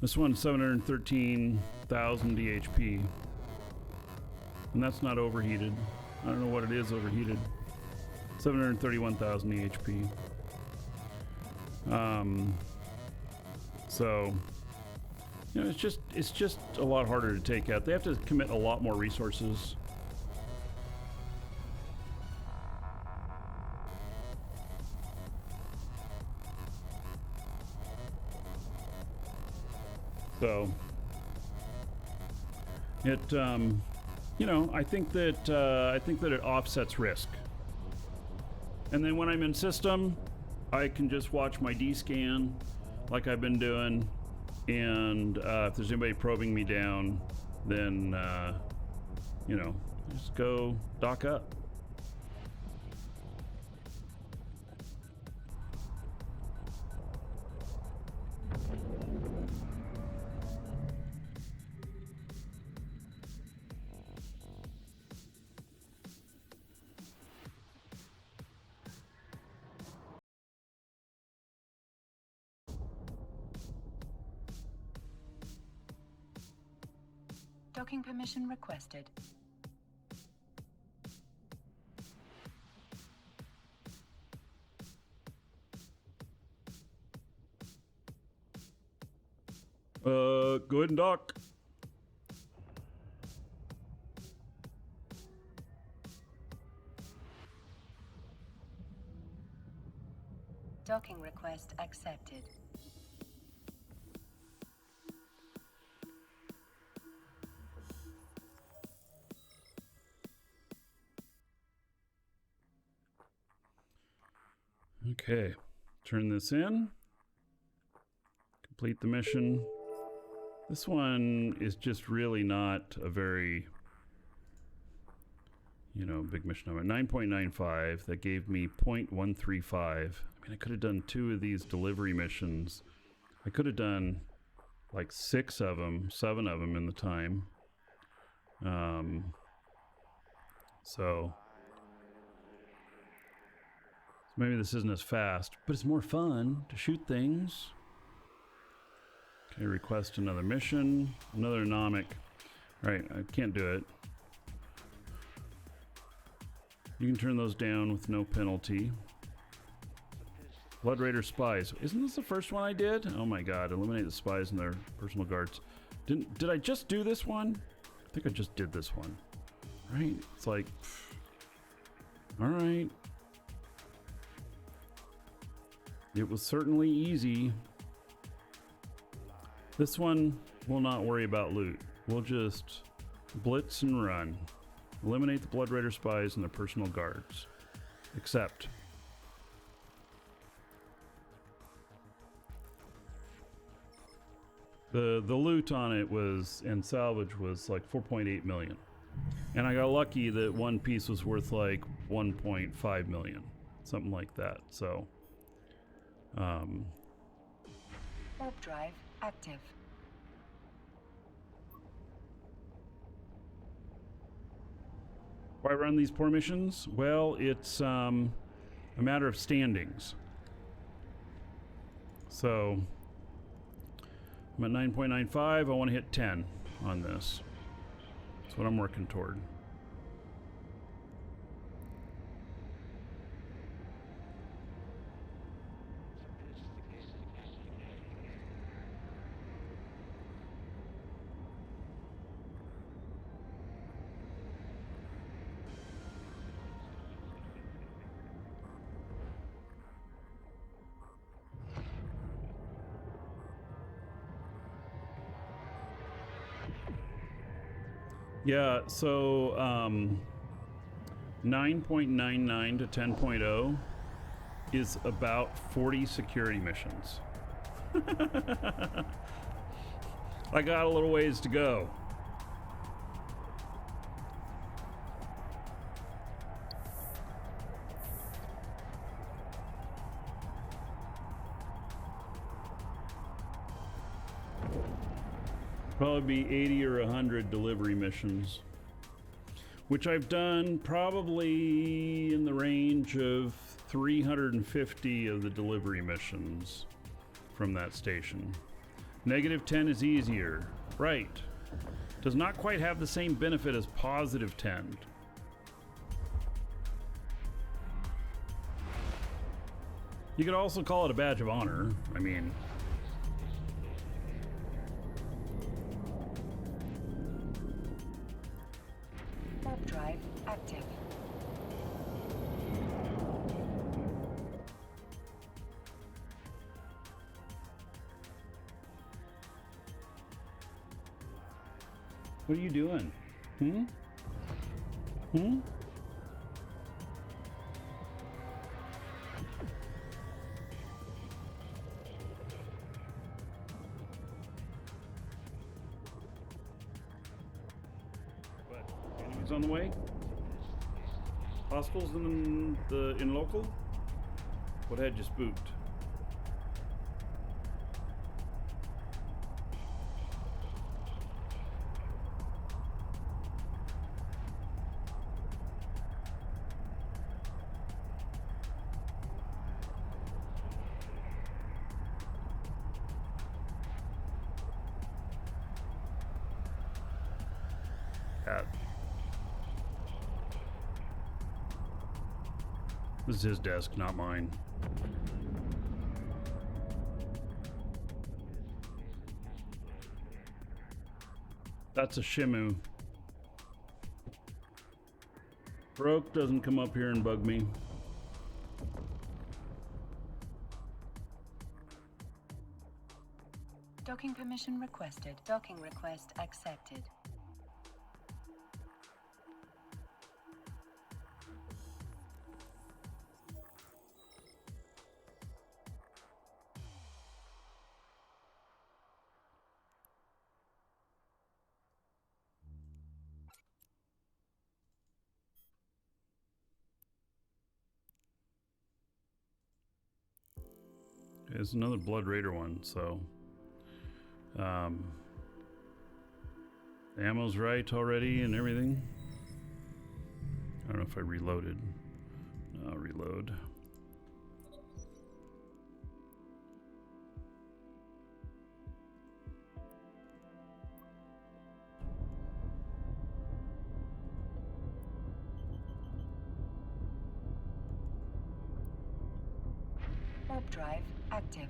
This one's 713,000 DHP. And that's not overheated. I don't know what it is overheated. 731,000 EHP. So, you know, it's just a lot harder to take out. They have to commit a lot more resources. So, it, you know, I think that it offsets risk. And then when I'm in system, I can just watch my D-scan like I've been doing. And if there's anybody probing me down, then, you know, just go dock up. Docking permission requested. Go ahead and dock. Docking request accepted. Okay, turn this in. Complete the mission. This one is just really not a very, you know, big mission number. 9.95, that gave me 0.135. I mean, I could have done 2 of these delivery missions. I could have done like 6 of them, 7 of them in the time. So maybe this isn't as fast, but it's more fun to shoot things. Okay, request another mission, another anomic. All right, I can't do it. You can turn those down with no penalty. Blood Raider spies. Isn't this the first one I did? Oh my god, eliminate the spies and their personal guards. Did I just do this one? I think I just did this one. Right? It's like, all right. It was certainly easy. This one will not worry about loot. We'll just blitz and run. Eliminate the Blood Raider spies and their personal guards. Except the loot on it was, and salvage was like 4.8 million. And I got lucky that one piece was worth like 1.5 million. Something like that. So Warp drive active. Why run these poor missions? Well, it's a matter of standings. So I'm at 9.95. I want to hit 10 on this. That's what I'm working toward. Yeah, so 9.99 to 10.0 is about 40 security missions. I got a little ways to go. Probably be 80 or 100 delivery missions, which I've done probably in the range of 350 of the delivery missions from that station. -10 is easier. Right. Does not quite have the same benefit as +10. You could also call it a badge of honor. I mean... Warp drive active. What are you doing? Hmm? Hmm? What? Enemies on the way? Hostiles in local? What had you spooked? This is his desk, not mine. That's a Shimu. Broke doesn't come up here and bug me. Docking permission requested. Docking request accepted. There's another Blood Raider one, so ammo's right already and everything. I don't know if I reloaded. I'll reload. Warp drive active.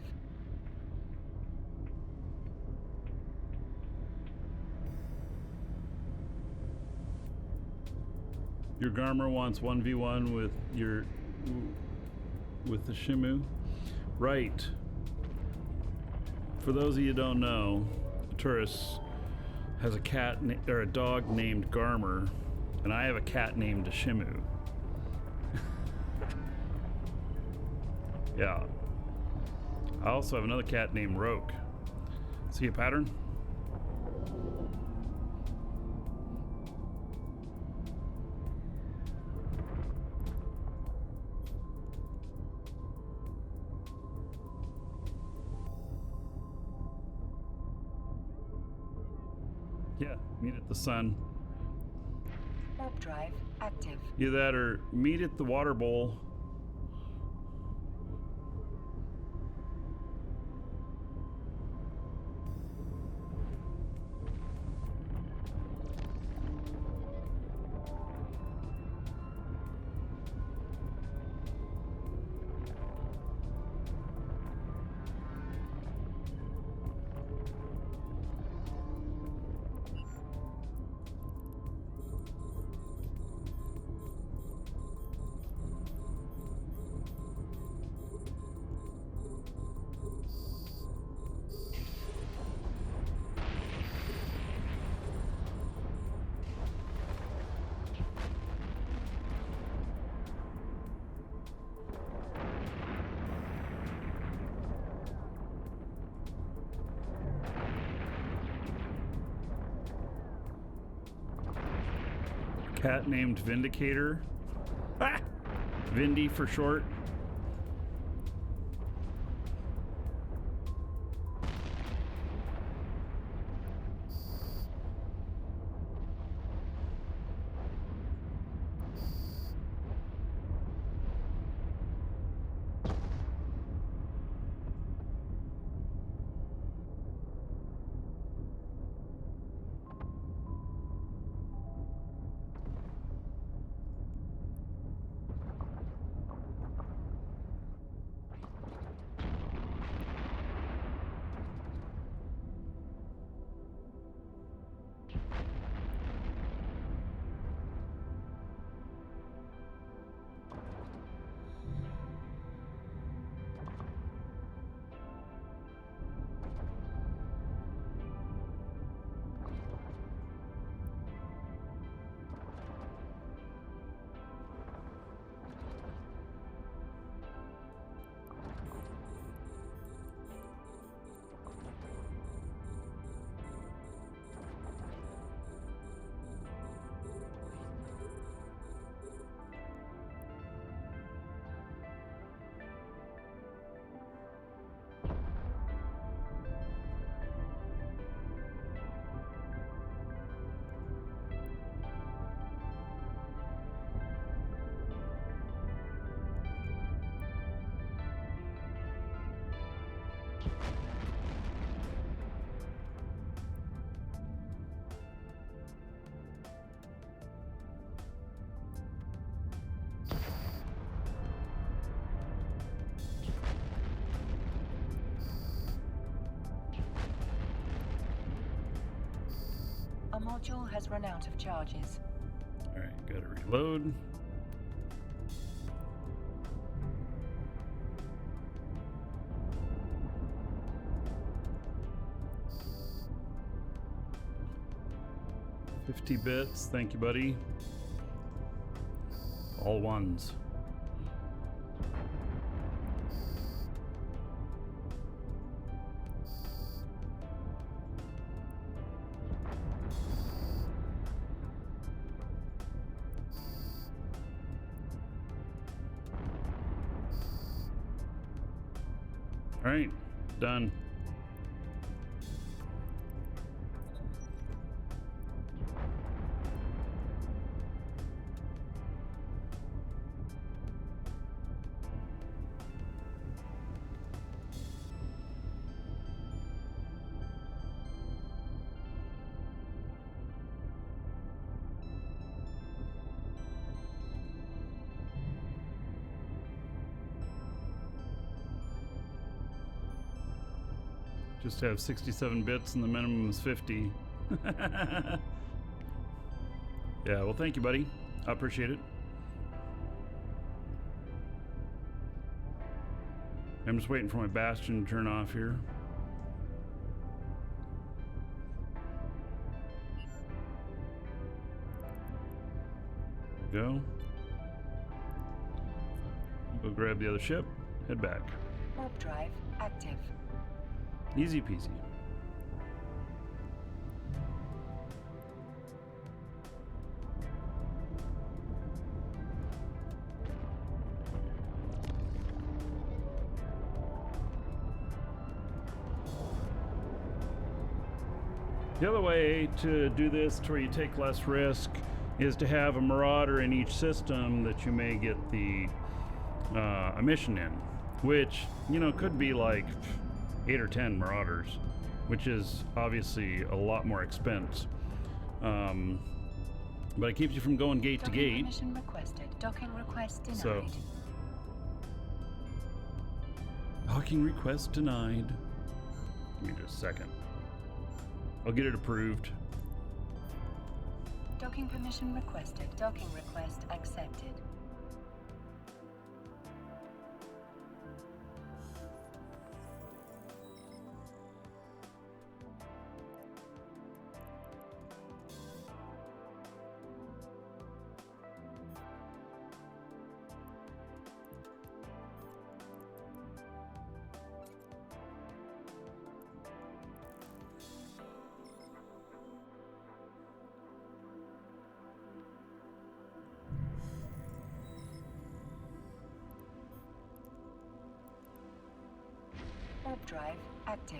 Your Garmer wants 1v1 with the Shimu. Right. For those of you who don't know, Tourist has a cat or a dog named Garmer, and I have a cat named Shimu. Yeah. I also have another cat named Roke. See a pattern? Yeah, meet at the sun. Warp drive active. Either that or meet at the water bowl. Cat named Vindicator. Ah! Vindy for short. A module has run out of charges. Alright, gotta reload. $50 bits, thank you, buddy. All ones. All right, done. Just have 67 bits and the minimum is 50. Yeah, well, thank you, buddy. I appreciate it. I'm just waiting for my bastion to turn off here. Go. Go grab the other ship. Head back. Warp drive active. Easy peasy. The other way to do this to where you take less risk is to have a Marauder in each system that you may get the a mission in, which, you know, could be like 8 or 10 Marauders, which is obviously a lot more expense. But it keeps you from going gate to gate. Permission requested. Docking request denied. So, docking request denied. Give me just a second. I'll get it approved. Docking permission requested. Docking request accepted. Warp drive active.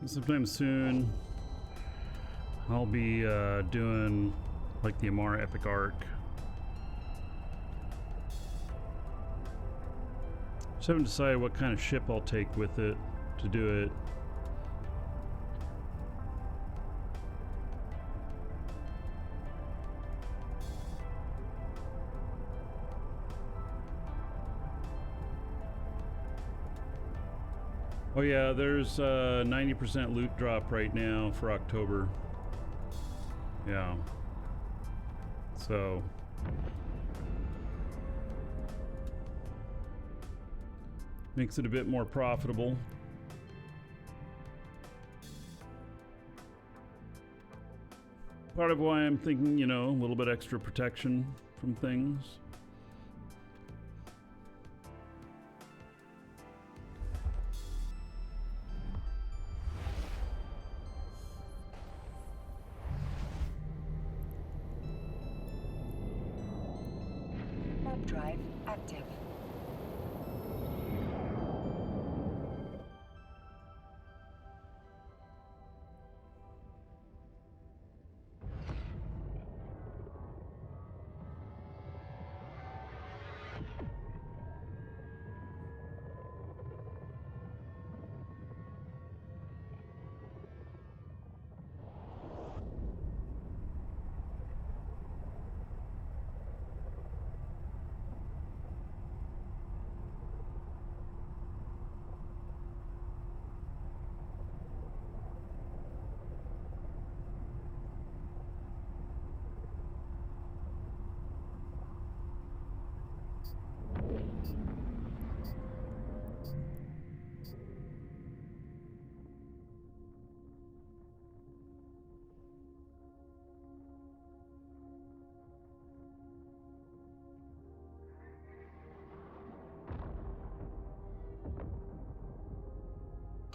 Sometime soon, I'll be doing like the Amarr Epic Arc. Just haven't decided what kind of ship I'll take with it to do it. Oh yeah, there's 90% loot drop right now for October. Yeah. So makes it a bit more profitable. Part of why I'm thinking, you know, a little bit extra protection from things. Drive active.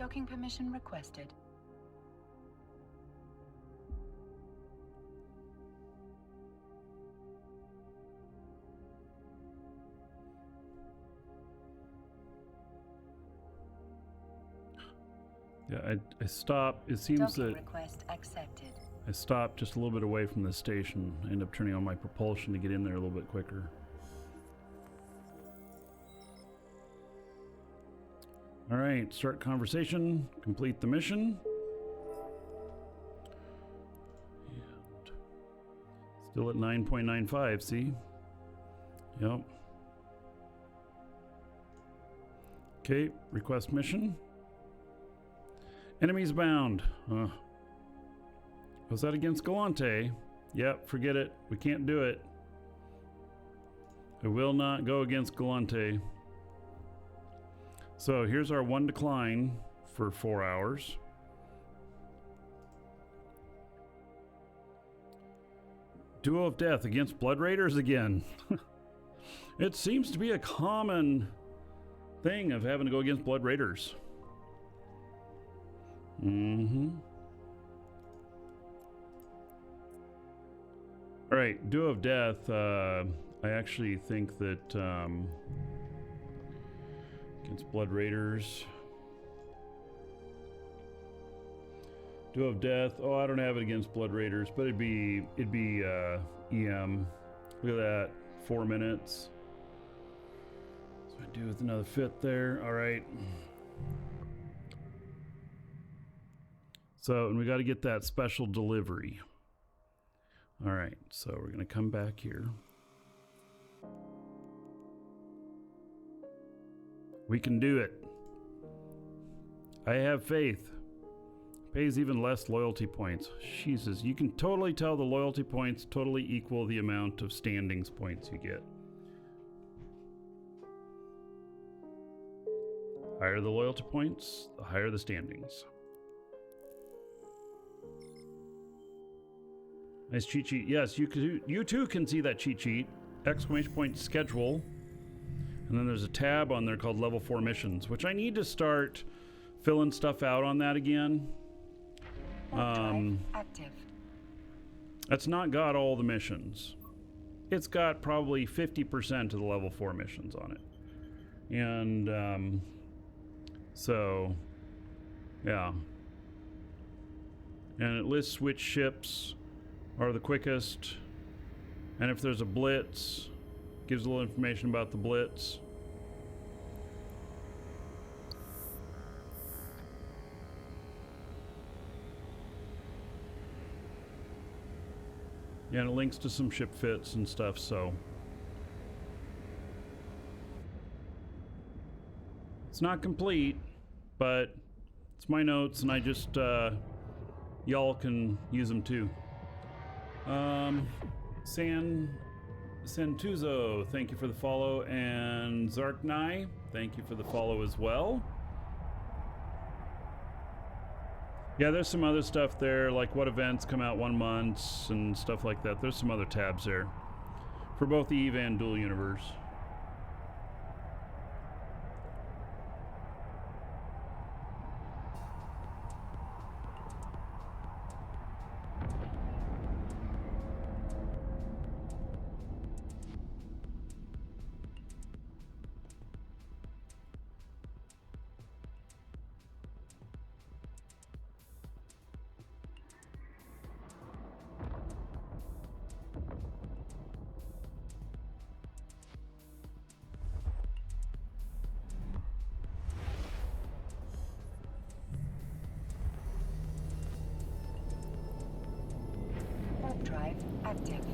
Docking permission requested. Yeah, I stopped. It seems Docking that request accepted. I stopped just a little bit away from the station. I end up turning on my propulsion to get in there a little bit quicker. All right, start conversation, complete the mission. And still at 9.95, see? Yep. Okay, request mission. Enemies bound. Was that against Galante? Yep, forget it. We can't do it. I will not go against Galante. So here's our one decline for 4 hours. Duo of Death against Blood Raiders again. It seems to be a common thing of having to go against Blood Raiders. All right, Duo of Death. I actually think that against Blood Raiders, Duo of Death. Oh, I don't have it against Blood Raiders, but it'd be EM. Look at that, 4 minutes. So I do with another fit there. All right. So, and we got to get that special delivery. All right, so we're going to come back here. We can do it. I have faith. Pays even less loyalty points. Jesus, you can totally tell the loyalty points totally equal the amount of standings points you get. Higher the loyalty points, the higher the standings. Nice cheat sheet. Yes, you too can see that cheat sheet. Exclamation point schedule. And then there's a tab on there called level 4 missions, which I need to start filling stuff out on that again. Active. That's not got all the missions. It's got probably 50% of the level 4 missions on it. And so, yeah. And it lists which ships are the quickest, and if there's a blitz, gives a little information about the blitz. Yeah, and it links to some ship fits and stuff, so it's not complete, but it's my notes, and I just y'all can use them too. Santuzo, thank you for the follow, and Zarknai, thank you for the follow as well. Yeah, there's some other stuff there, like what events come out 1 month and stuff like that. There's some other tabs there for both EVE and Dual Universe. Drive active.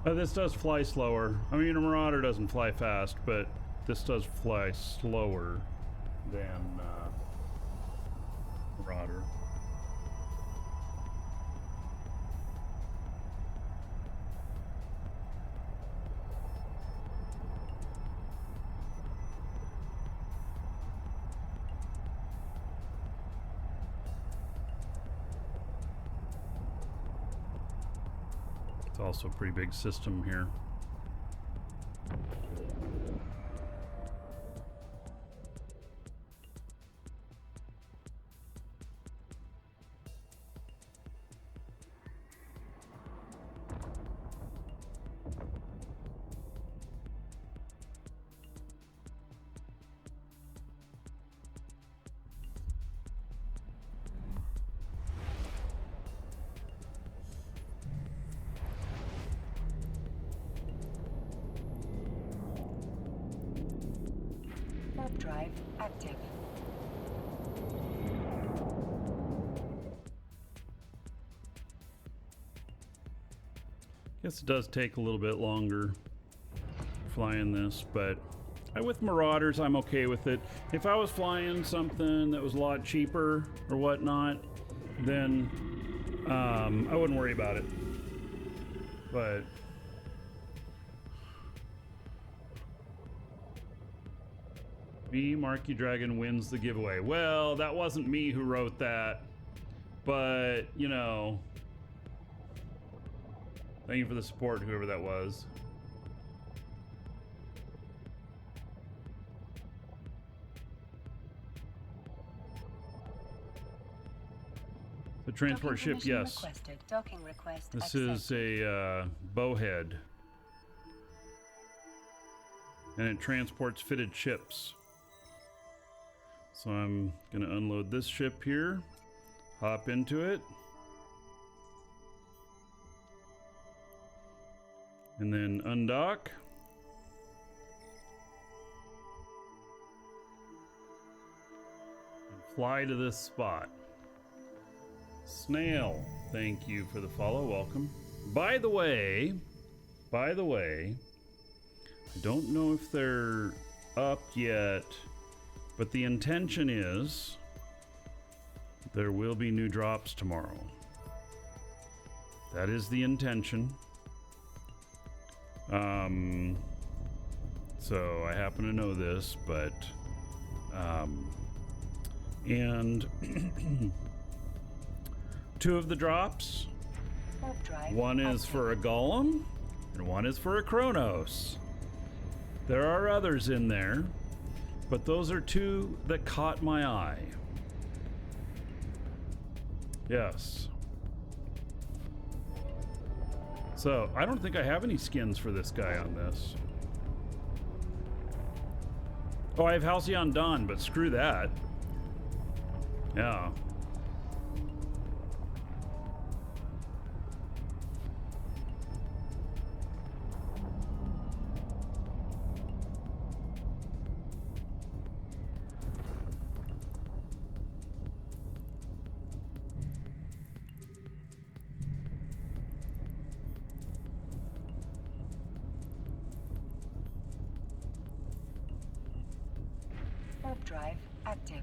This does fly slower. I mean, a Marauder doesn't fly fast, but this does fly slower than Marauder. It's also a pretty big system here. Warp drive active. Guess it does take a little bit longer flying this, but with Marauders, I'm okay with it. If I was flying something that was a lot cheaper or whatnot, then I wouldn't worry about it. But me, Markee Dragon, wins the giveaway. Well, that wasn't me who wrote that, but you know, thank you for the support, whoever that was. The transport ship, yes. Requested. Docking request This accepted. is a bowhead, and it transports fitted ships. So I'm gonna unload this ship here, hop into it, and then undock. And fly to this spot. Snail, thank you for the follow, welcome. By the way, I don't know if they're up yet, but the intention is there will be new drops tomorrow. That is the intention. So I happen to know this, but and two of the drops, Warp drive one is active. for a Golem and one is for a Kronos. There are others in there, but those are two that caught my eye. Yes. So I don't think I have any skins for this guy on this. Oh, I have Halcyon Dawn, but screw that. Yeah. Warp drive active.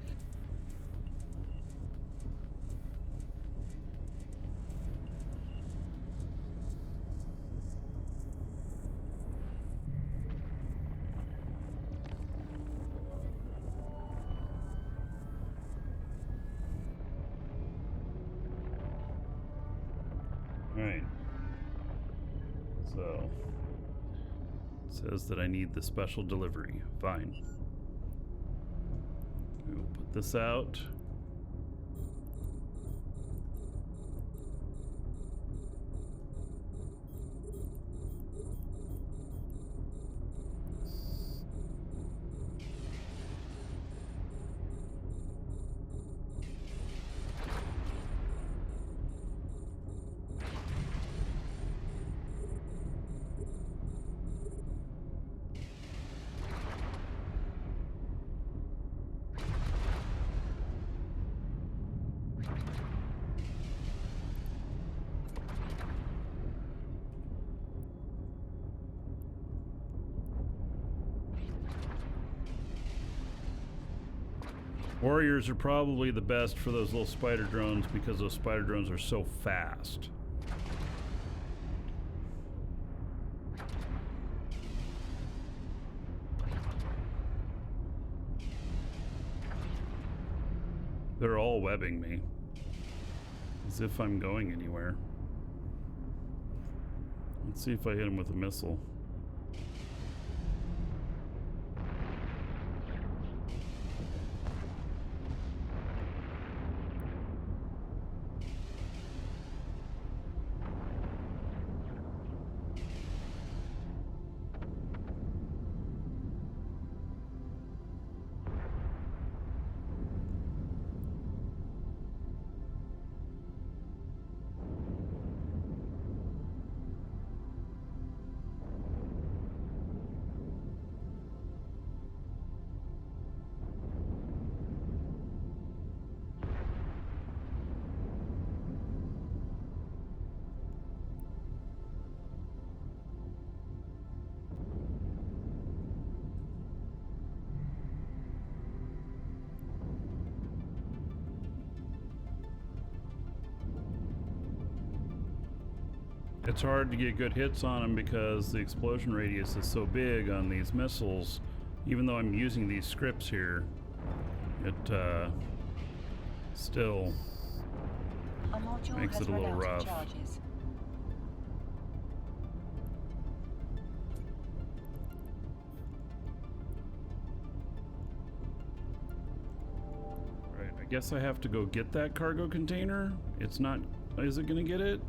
Alright. So it says that I need the special delivery. Fine. We'll put this out. Warriors are probably the best for those little spider drones because those spider drones are so fast. They're all webbing me. As if I'm going anywhere. Let's see if I hit him with a missile. It's hard to get good hits on them because the explosion radius is so big on these missiles. Even though I'm using these scripts here, it still makes it a little rough. Right, I guess I have to go get that cargo container. It's not, is it gonna get it?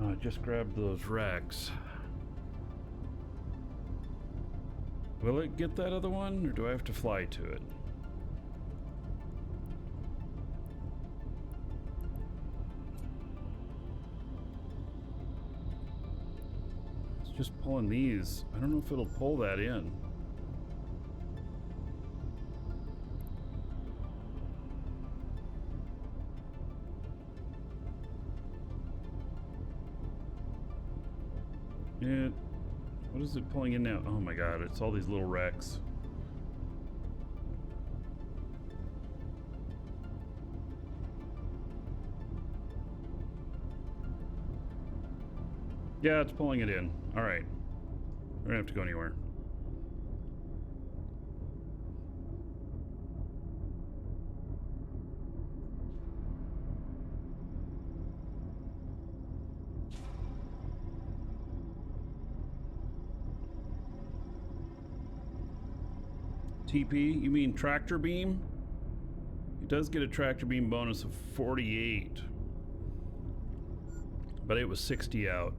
I just grabbed those racks. Will it get that other one, or do I have to fly to it? It's just pulling these. I don't know if it'll pull that in. What is it pulling in now? Oh my god, it's all these little wrecks. Yeah, it's pulling it in. Alright. I don't have to go anywhere. TP? You mean tractor beam? It does get a tractor beam bonus of 48. But it was 60 out.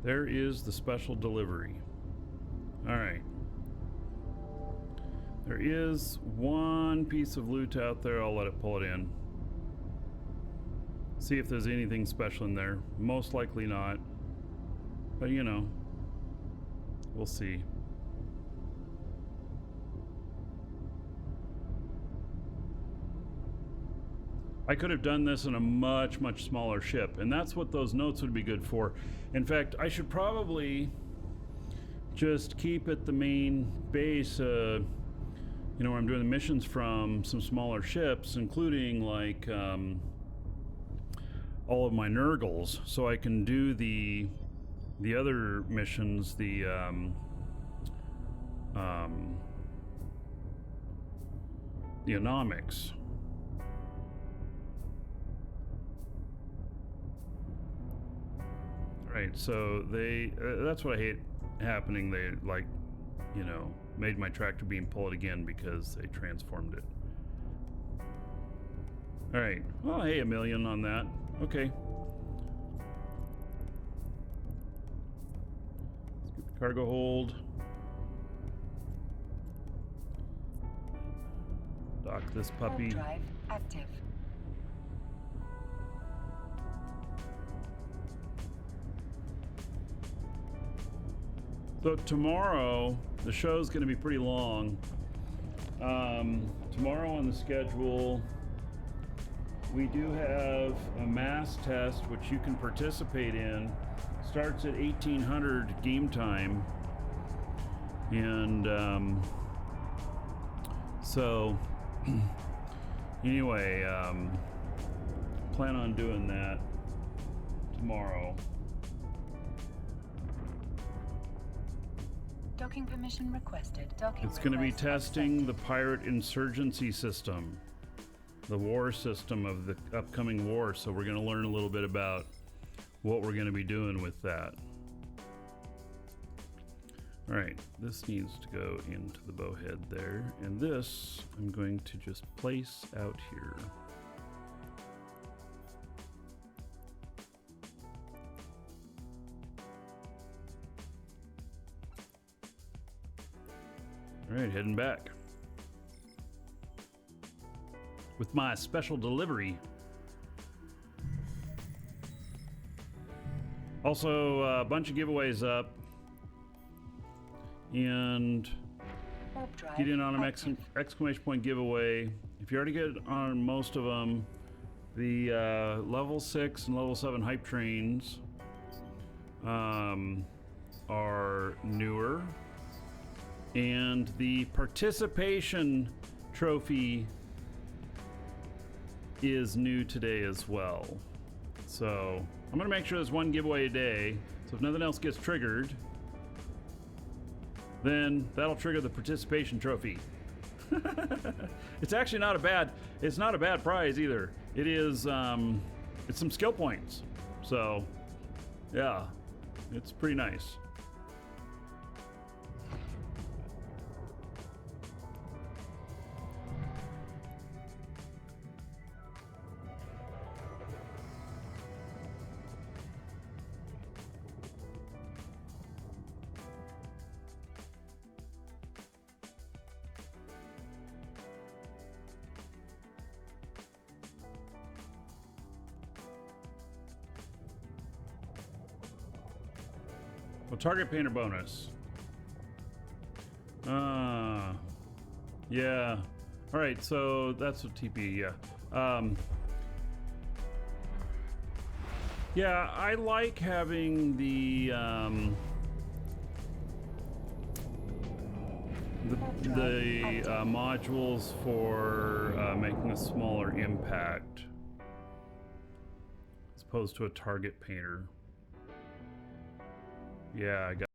There is the special delivery. All right. There is one piece of loot out there. I'll let it pull it in. See if there's anything special in there. Most likely not. But you know, we'll see. I could have done this in a much smaller ship, and that's what those notes would be good for. In fact, I should probably just keep at the main base, you know, where I'm doing the missions from, some smaller ships, including like all of my Nurgles, so I can do the other missions, the anomics. Right, so they, that's what I hate happening. They, like, you know, made my tractor beam pull it again because they transformed it. All right, well, hey, 1 million on that. Okay. Let's get the cargo hold. Dock this puppy. Drive active. So tomorrow, the show's going to be pretty long. Tomorrow on the schedule, we do have a mass test which you can participate in. Starts at 1800 game time. And so anyway, plan on doing that tomorrow. Docking permission requested. Docking It's going to be request testing the accepted. pirate insurgency system, the war system of the upcoming war. So we're going to learn a little bit about what we're going to be doing with that. All right, this needs to go into the bowhead there, and this I'm going to just place out here. All right, heading back with my special delivery. Also, a bunch of giveaways up, and Warp drive get in on an active. exclamation point giveaway. If you already get on most of them, the level 6 and level 7 hype trains are newer. And the participation trophy is new today as well. So I'm gonna make sure there's one giveaway a day. So if nothing else gets triggered, then that'll trigger the participation trophy. It's actually not a bad prize either. It is it's some skill points. So yeah, it's pretty nice. Well, target painter bonus. Yeah. All right, so that's what TP, yeah. Yeah, I like having the modules for making a smaller impact as opposed to a target painter. Yeah, I got.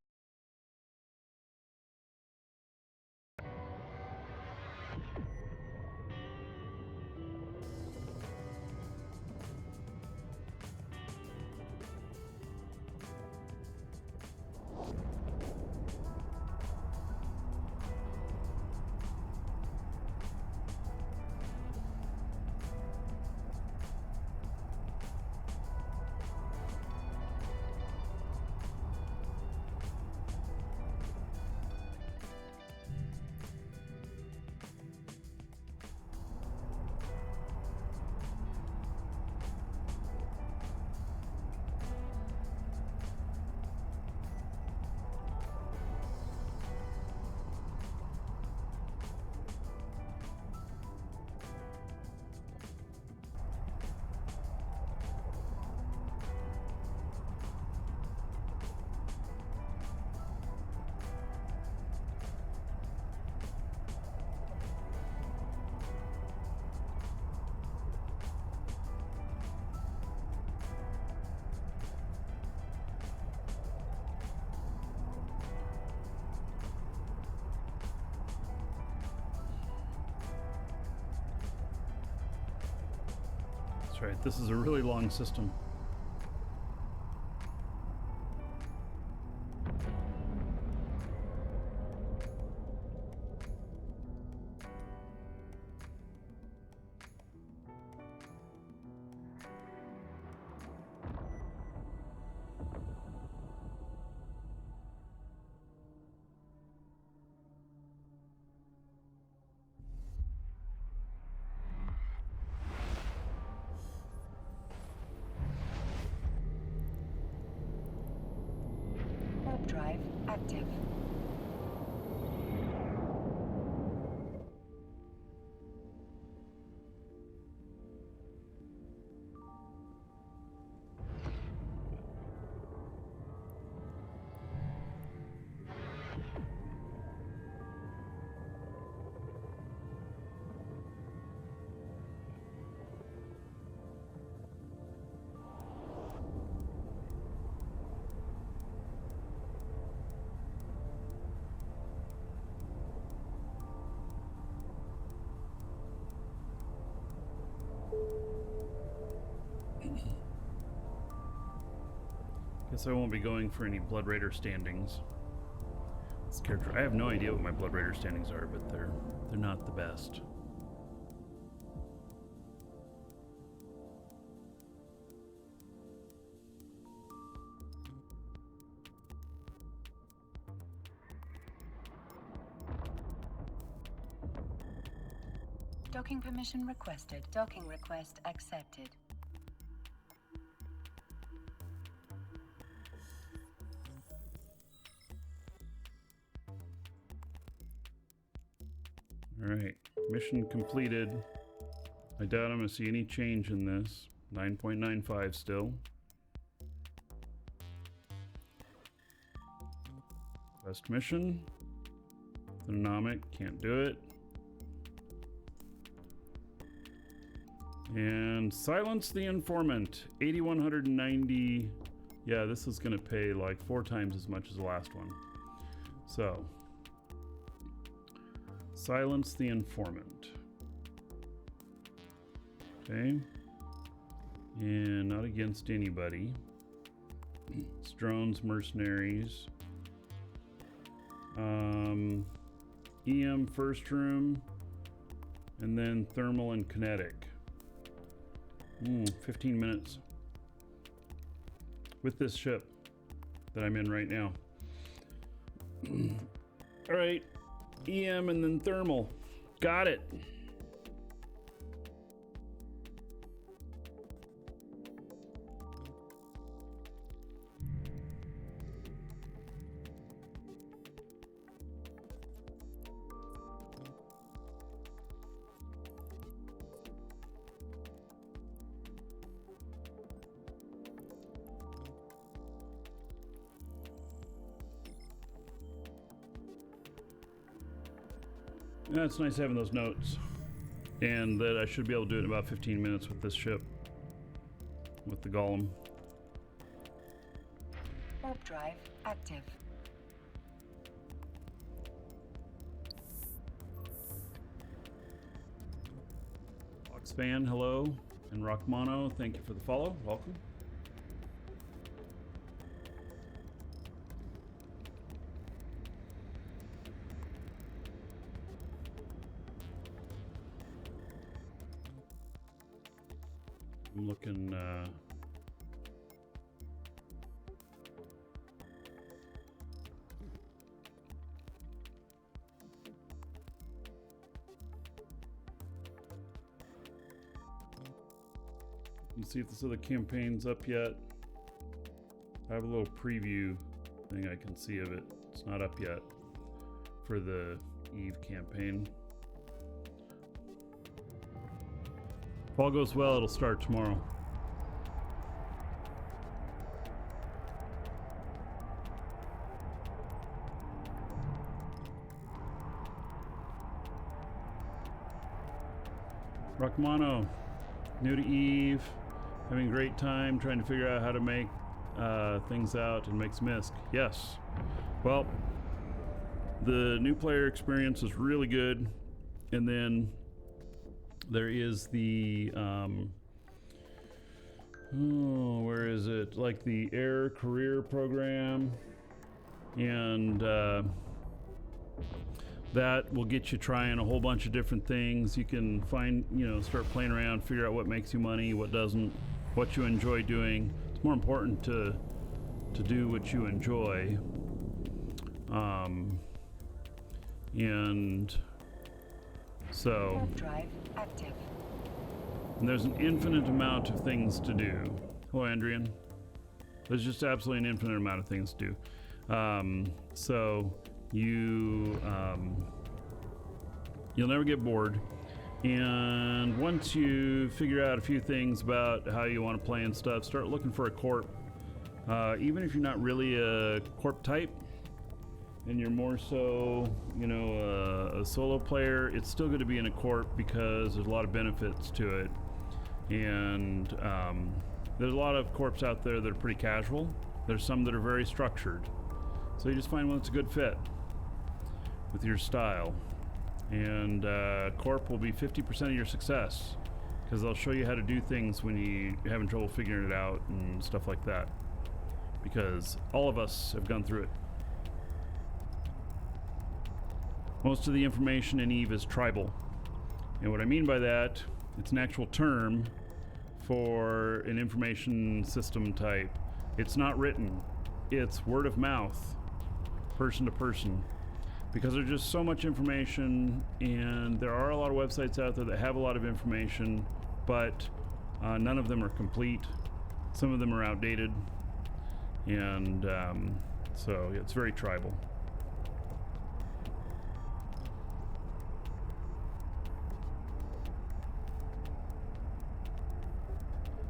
That's right, this is a really long system. Warp drive active. Guess I won't be going for any Blood Raider standings. This character, I have no idea what my Blood Raider standings are, but they're not the best. Docking permission requested. Docking request accepted. Alright, mission completed. I doubt I'm going to see any change in this. 9.95 still. Quest mission. Theonomic, can't do it. And silence the informant. 8,190. Yeah, this is going to pay like 4 times as much as the last one. So, silence the informant. Okay. And not against anybody. It's drones, mercenaries. EM first room. And then thermal and kinetic. 15 minutes. With this ship that I'm in right now. Alright. EM and then thermal. Got it. Yeah, it's nice having those notes. And that I should be able to do it in about 15 minutes with this ship. With the golem. Warp drive active. Oxfan, hello. And Rockmano, thank you for the follow. Welcome. I'm looking, let's see if this other campaign's up yet. I have a little preview thing I can see of it. It's not up yet for the Eve campaign. If all goes well, it'll start tomorrow. Rockmano, new to Eve, having a great time trying to figure out how to make things out and make some misc. Yes. Well, the new player experience is really good, and then there is the where is it? Like the Air Career Program, and that will get you trying a whole bunch of different things. You can find, start playing around, figure out what makes you money, what doesn't, what you enjoy doing. It's more important to do what you enjoy. And so, Warp drive active. and there's an infinite amount of things to do. Hello, Andrian. There's just absolutely an infinite amount of things to do. So you'll never get bored. And once you figure out a few things about how you want to play and stuff, start looking for a corp. Even if you're not really a corp type and you're more so, a solo player, it's still going to be in a corp because there's a lot of benefits to it. And there's a lot of corps out there that are pretty casual. There's some that are very structured. So you just find one that's a good fit with your style. And corp will be 50% of your success because they'll show you how to do things when you're having trouble figuring it out and stuff like that. Because all of us have gone through it. Most of the information in EVE is tribal. And what I mean by that, it's an actual term for an information system type. It's not written. It's word of mouth, person to person. Because there's just so much information, and there are a lot of websites out there that have a lot of information, but none of them are complete. Some of them are outdated. And so it's very tribal.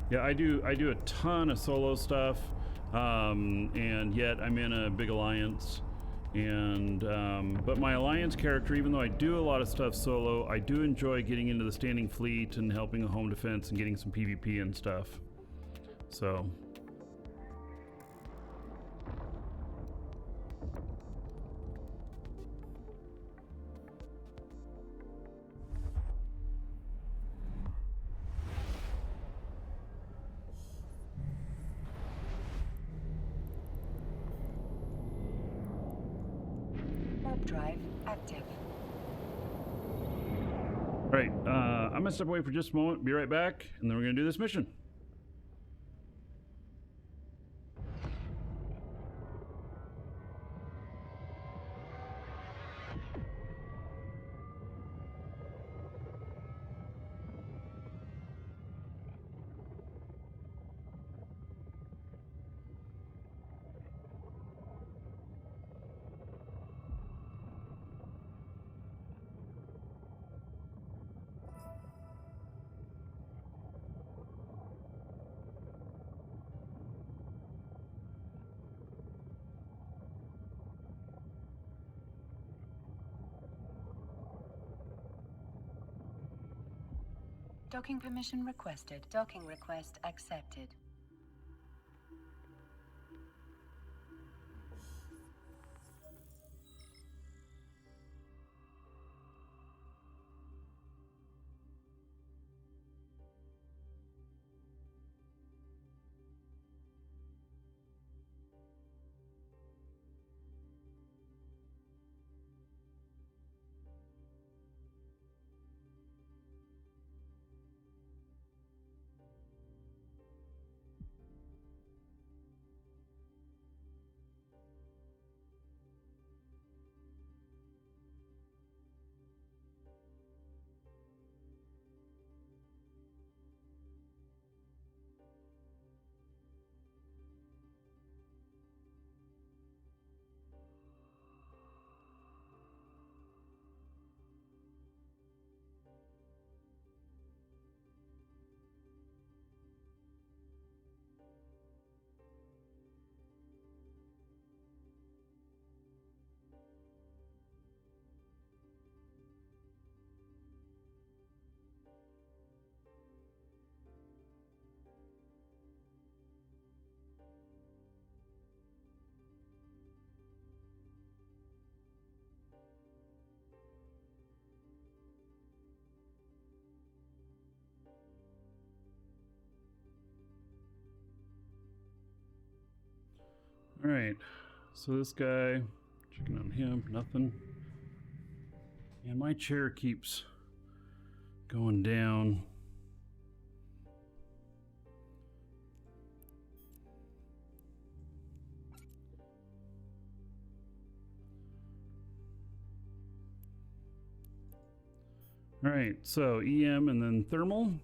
Yeah, I do a ton of solo stuff, and yet I'm in a big alliance. And but my alliance character, even though I do a lot of stuff solo, I do enjoy getting into the standing fleet and helping a home defense and getting some PvP and stuff. So. Drive active. All right, I'm gonna step away for just a moment, be right back, and then we're gonna do this mission. Docking permission requested. Docking request accepted. All right, so this guy, checking on him, nothing. And my chair keeps going down. All right, so EM and then thermal.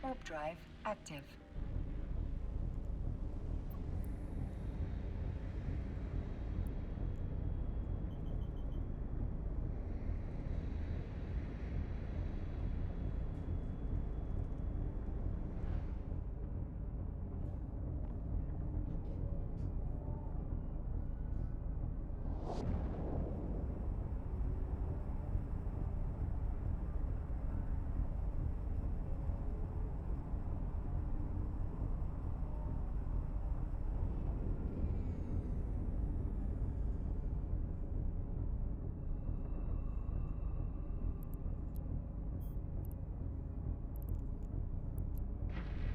Warp drive active.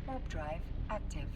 Warp drive active.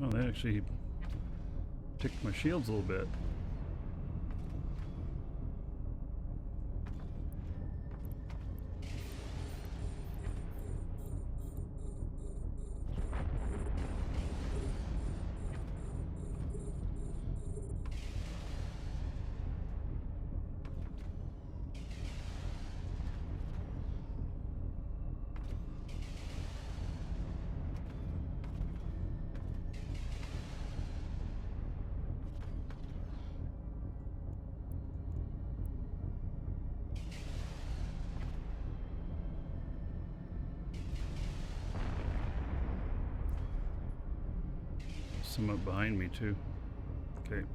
Oh, they actually ticked my shields a little bit. Some up behind me too. Okay.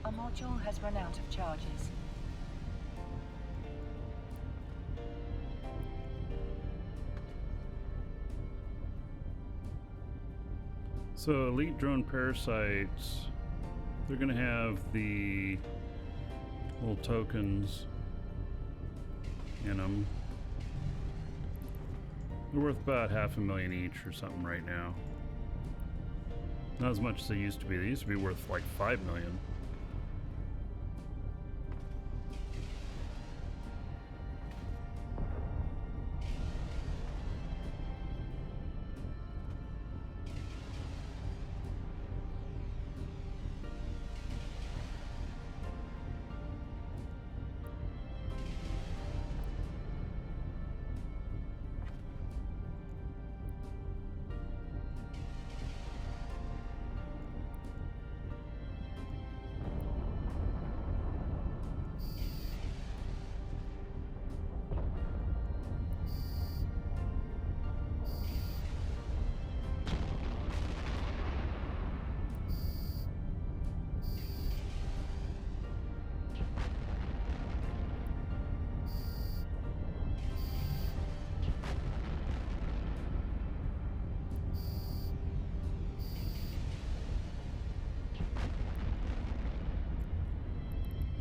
A module has run out of charges. So elite drone parasites, they're gonna have the little tokens in them. They're worth about $500,000 each or something right now. Not as much as they used to be. They used to be worth like $5 million.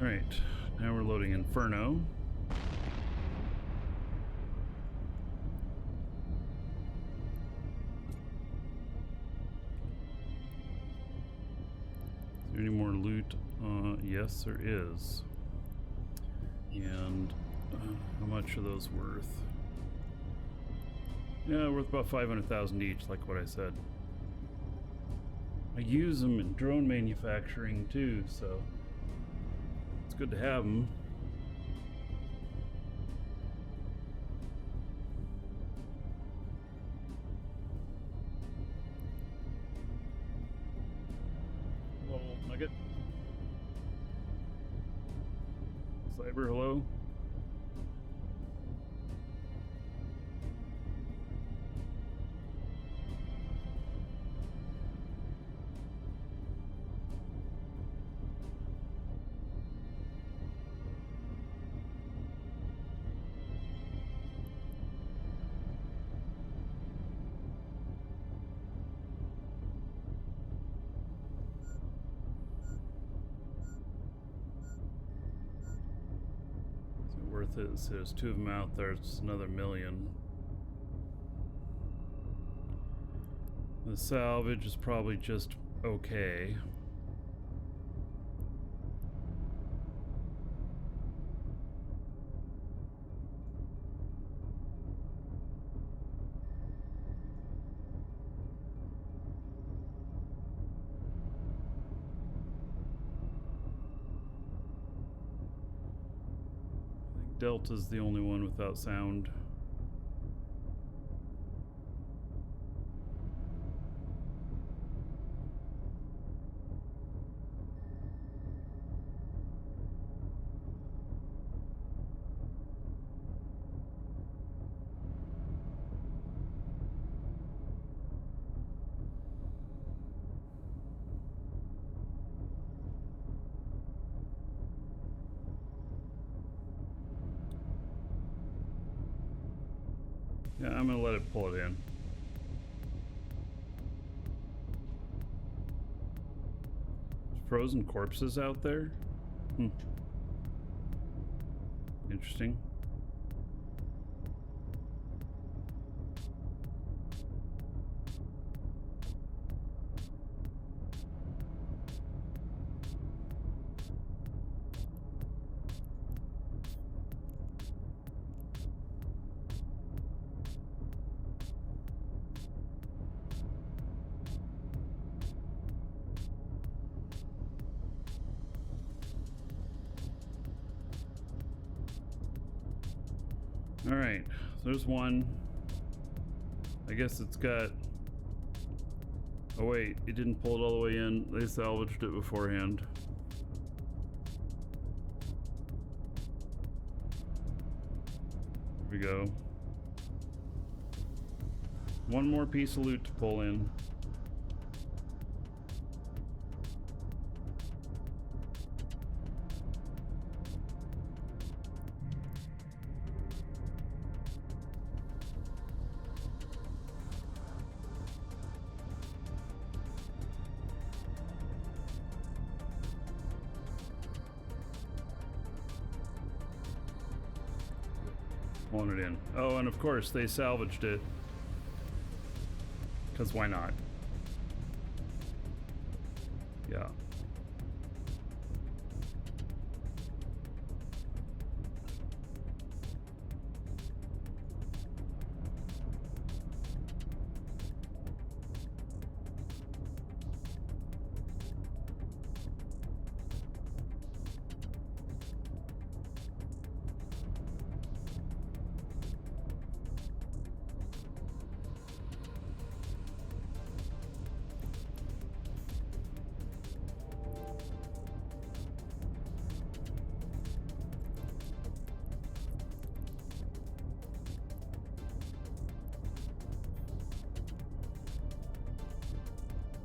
Alright, now we're loading Inferno. Is there any more loot? Yes, there is. And how much are those worth? Yeah, worth about 500,000 each, like what I said. I use them in drone manufacturing too, so it's good to have them. Hello, Nugget. Cyber, hello. Worth it. So there's two of them out there. It's another million. The salvage is probably just okay. Delta's the only one without sound. Yeah, I'm gonna let it pull it in. There's frozen corpses out there? Interesting. All right, there's one. I guess it's got... Oh wait, it didn't pull it all the way in. They salvaged it beforehand. Here we go. One more piece of loot to pull in. Pulling it in. Oh, and of course they salvaged it. Because why not? Yeah.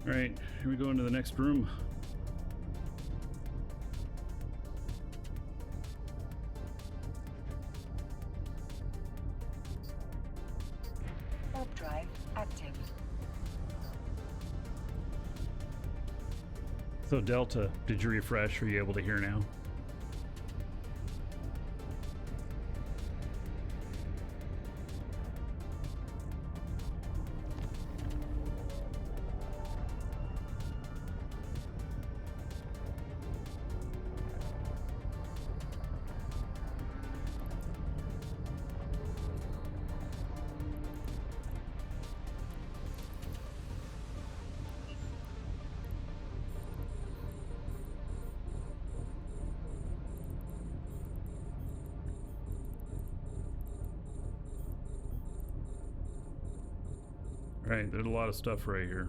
All right, here we go into the next room. Warp drive active. So Delta, did you refresh? Are you able to hear now? Right, there's a lot of stuff right here.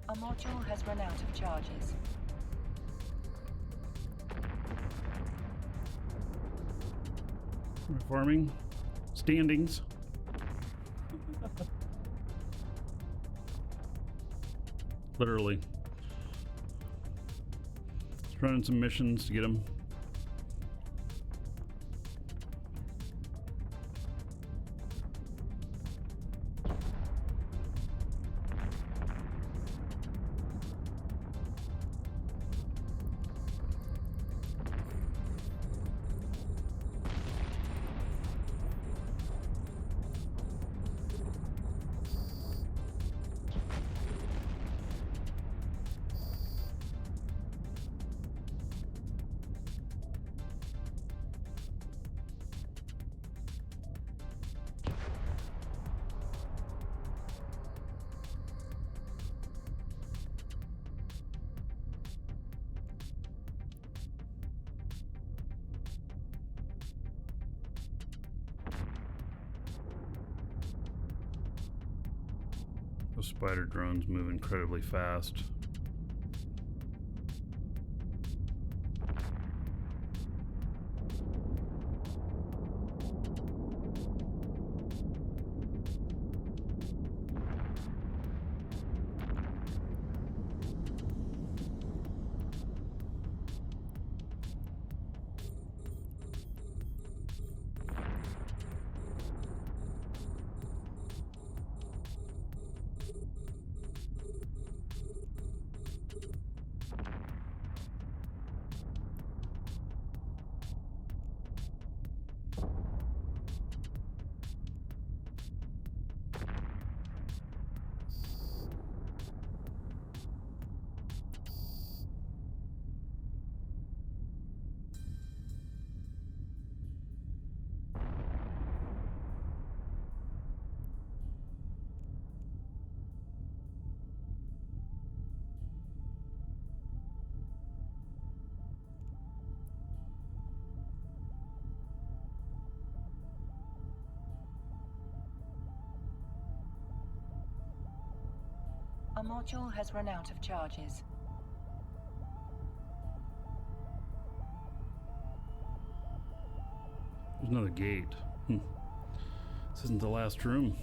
A module has run out of charges. Farming. Standings. Literally. Just running some missions to get them. Those spider drones move incredibly fast. A module has run out of charges. There's another gate. This isn't the last room.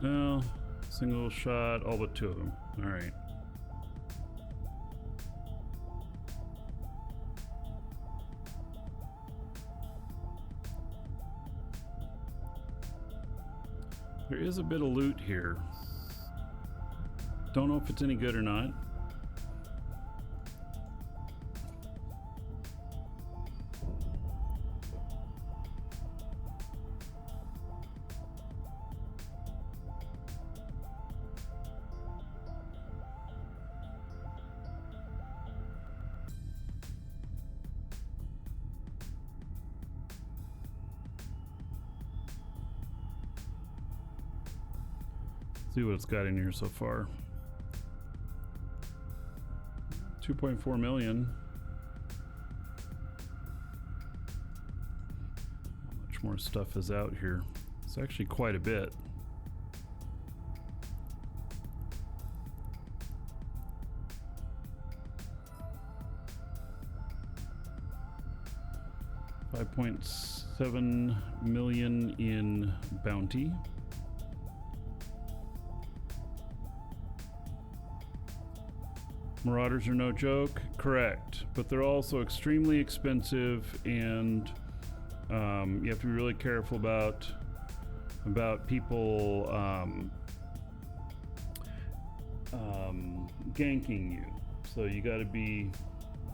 No, single shot, all but 2 of them. All right. There is a bit of loot here. Don't know if it's any good or not. See what it's got in here so far. 2.4 million. How much more stuff is out here? It's actually quite a bit. $5.7 million in bounty. Marauders are no joke, correct, but they're also extremely expensive, and you have to be really careful about people ganking you. So you got to be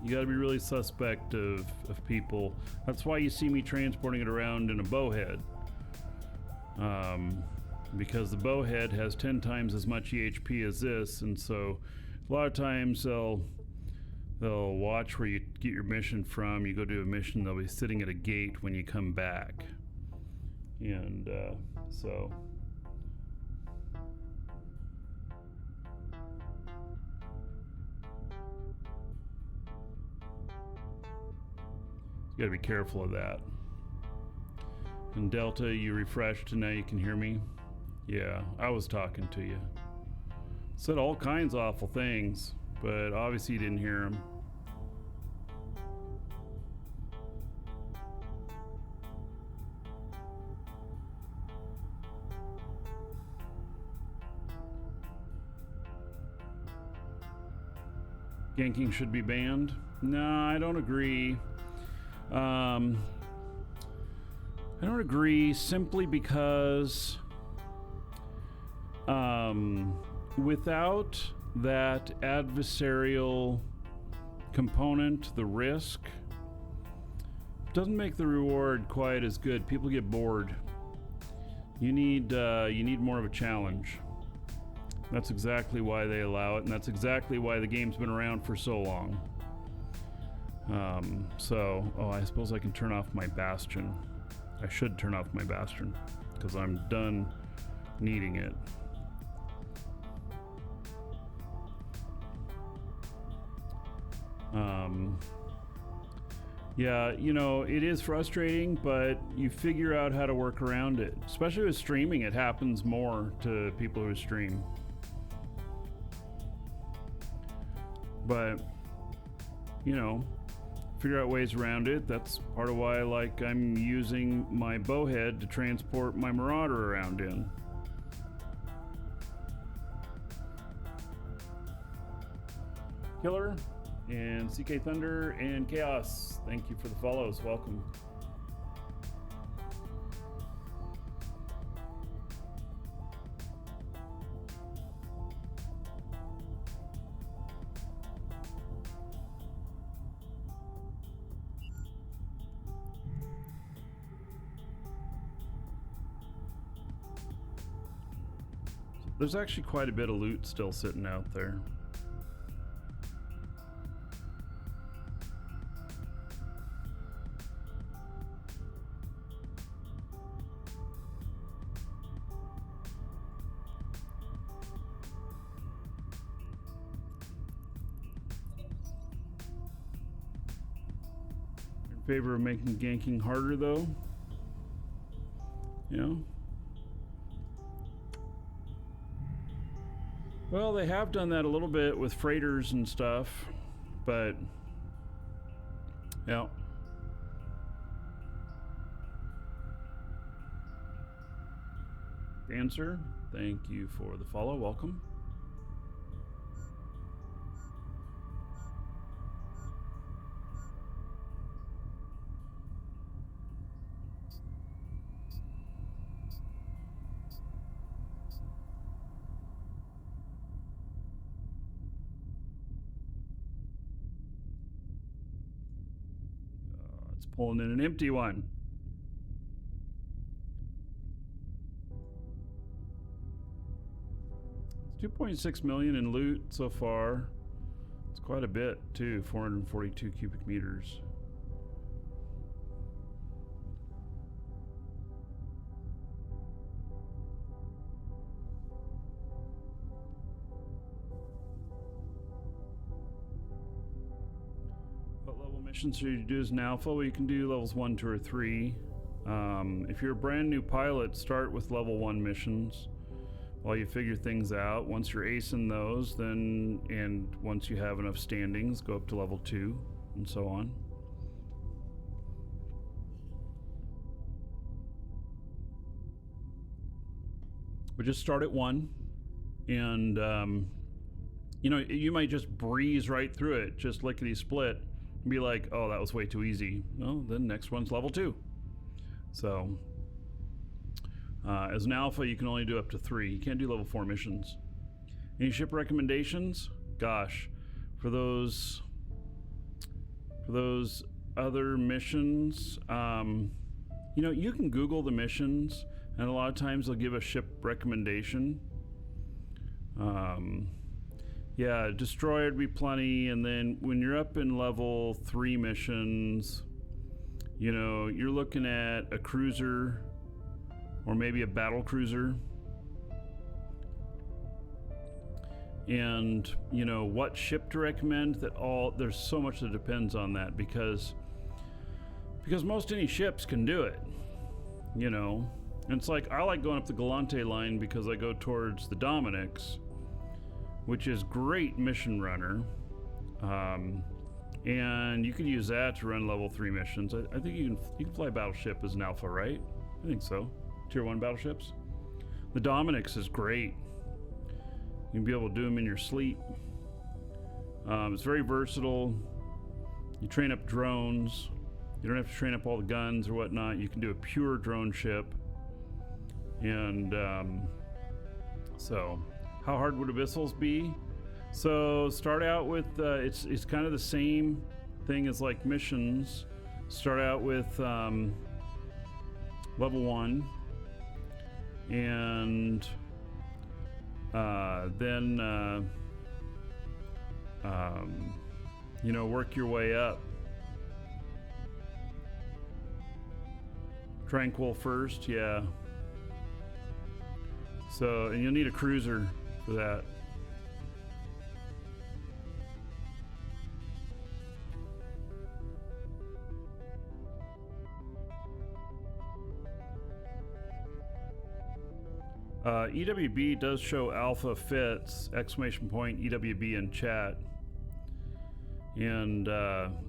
really suspect of people. That's why you see me transporting it around in a bowhead, because the bowhead has 10 times as much EHP as this, and so a lot of times they'll watch where you get your mission from. You go do a mission, they'll be sitting at a gate when you come back. And so you gotta be careful of that. And Delta, you refreshed and now you can hear me? Yeah, I was talking to you. Said all kinds of awful things, but obviously you didn't hear them. Ganking should be banned? No, I don't agree. I don't agree simply because without that adversarial component, the risk doesn't make the reward quite as good. People get bored. You need more of a challenge. That's exactly why they allow it, and that's exactly why the game's been around for so long. I suppose I can turn off my Bastion. I should turn off my Bastion because I'm done needing it. Yeah, you know, it is frustrating, but you figure out how to work around it. Especially with streaming, it happens more to people who stream. But, you know, figure out ways around it. That's part of why I'm using my bowhead to transport my Marauder around in. Killer and CK Thunder and Chaos, thank you for the follows. Welcome. There's actually quite a bit of loot still sitting out there. favor of making ganking harder, though. You know? Well, they have done that a little bit with freighters and stuff, but yeah. Dancer, thank you for the follow. Welcome. It's pulling in an empty one. It's 2.6 million in loot so far. It's quite a bit too, 442 cubic meters. What level missions should you do as an alpha? Well, you can do levels 1, 2, or 3. If you're a brand new pilot, start with level 1 missions while you figure things out. Once you're acing those, then, and once you have enough standings, go up to level 2 and so on. But just start at 1, and you know, you might just breeze right through it, just lickety split, and be like, oh, that was way too easy. No, then next one's level 2. So as an alpha, you can only do up to 3. You can't do level 4 missions. Any ship recommendations? Gosh, for those other missions, you know, you can Google the missions, and a lot of times they'll give a ship recommendation. Yeah, destroyer would be plenty, and then when you're up in level 3 missions, you know, you're looking at a cruiser or maybe a battle cruiser. And, you know, what ship to recommend, there's so much that depends on that, because most any ships can do it, you know. And it's like, I like going up the Galante line because I go towards the Dominics, which is great mission runner. And you can use that to run level 3 missions. I think you can fly battleship as an alpha, right? I think so. Tier 1 battleships. The Dominics is great. You can be able to do them in your sleep. It's very versatile. You train up drones. You don't have to train up all the guns or whatnot. You can do a pure drone ship. And so, how hard would abyssals be? So start out with it's kind of the same thing as like missions. Start out with level 1, and then you know, work your way up. Tranquil first, yeah. So, and you'll need a cruiser for that. EWB does show alpha fits, exclamation point EWB in chat. And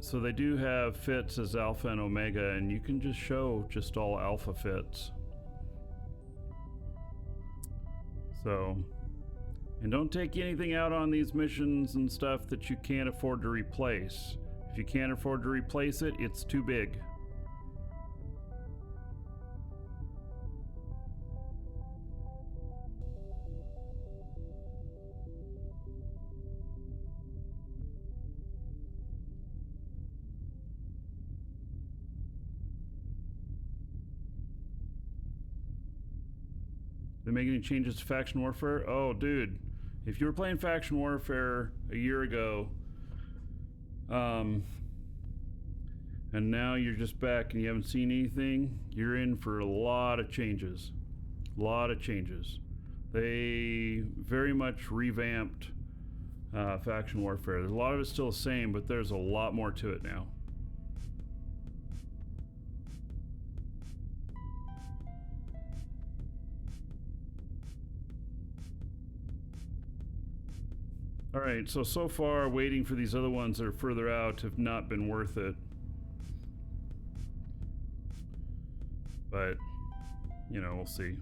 so they do have fits as alpha and omega, and you can just show just all alpha fits. So, and don't take anything out on these missions and stuff that you can't afford to replace. If you can't afford to replace it, it's too big. They make any changes to faction warfare? Oh, dude, if you were playing faction warfare a year ago, and now you're just back and you haven't seen anything, you're in for a lot of changes. A lot of changes. They very much revamped faction warfare. A lot of it's still the same, but there's a lot more to it now. All right, so far waiting for these other ones that are further out have not been worth it. But, you know, we'll see.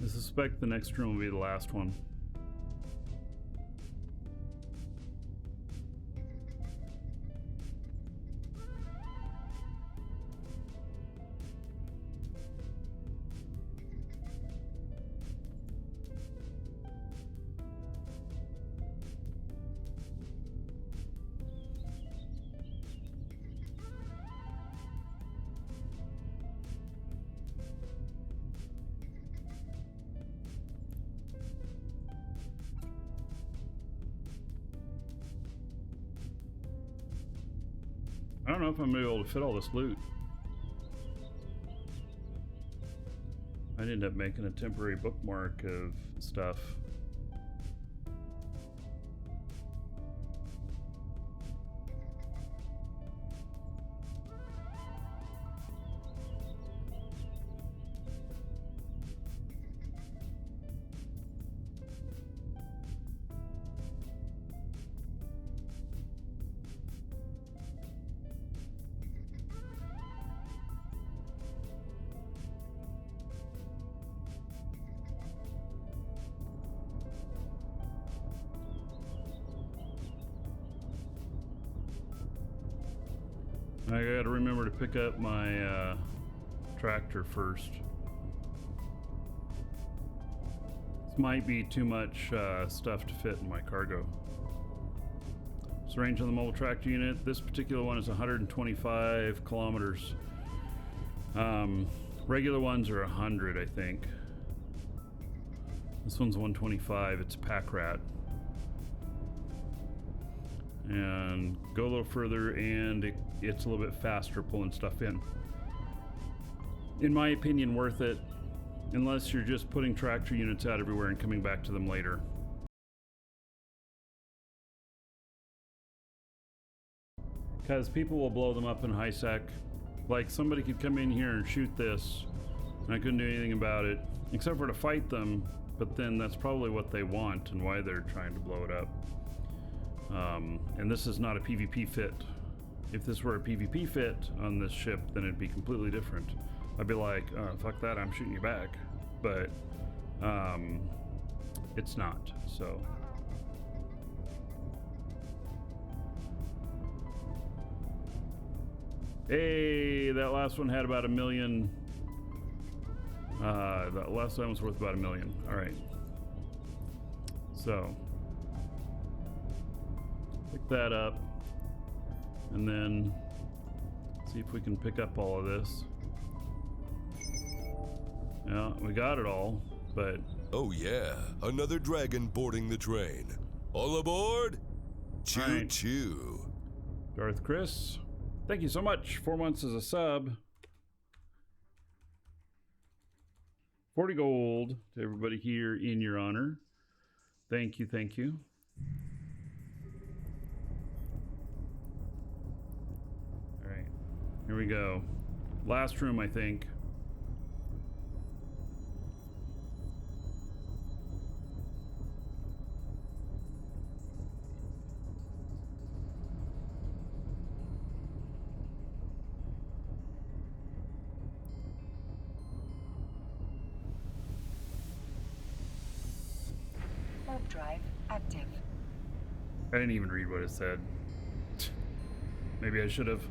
I suspect the next room will be the last one. I don't know if I'm gonna be able to fit all this loot. I'd end up making a temporary bookmark of stuff. I gotta remember to pick up my tractor first. This might be too much stuff to fit in my cargo. So range on the mobile tractor unit, this particular one is 125 kilometers. Regular ones are 100, I think. This one's 125, it's a pack rat. And go a little further and it's a little bit faster pulling stuff in. In my opinion, worth it, unless you're just putting tractor units out everywhere and coming back to them later. Because people will blow them up in high sec. Like somebody could come in here and shoot this and I couldn't do anything about it except for to fight them, but then that's probably what they want and why they're trying to blow it up. And this is not a PvP fit. If this were a PvP fit on this ship, then it'd be completely different. I'd be like, fuck that, I'm shooting you back. But it's not, so. Hey, that last one had about 1 million. That last one was worth about 1 million. All right. So. Pick that up and then see if we can pick up all of this. Yeah, we got it all, but oh yeah, another dragon boarding the train. All aboard! Choo right. choo. Darth Chris, thank you so much. 4 months as a sub. 40 gold to everybody here in your honor. Thank you, thank you. Here we go. Last room, I think. Warp drive active. I didn't even read what it said. Maybe I should have.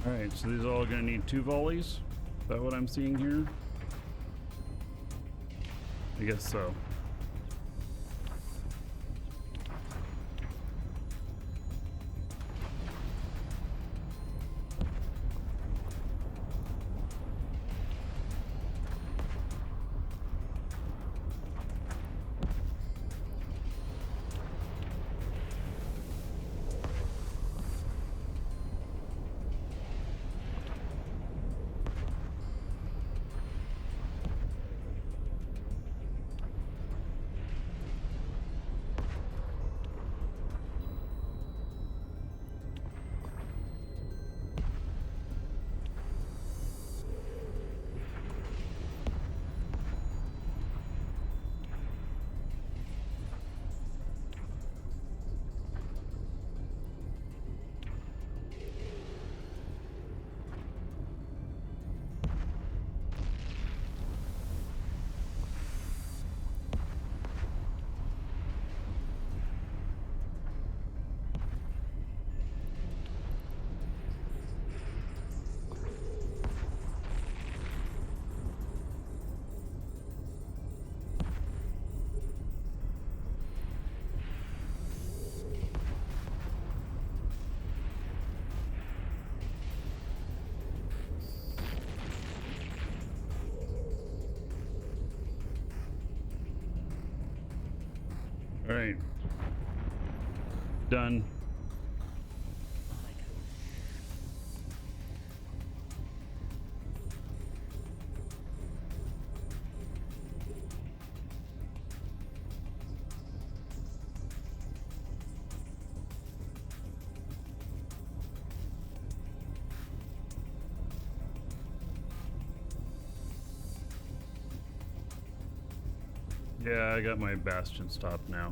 Alright, so these are all gonna need 2 volleys. Is that what I'm seeing here? I guess so. All right. Done. Yeah, I got my bastion stopped now.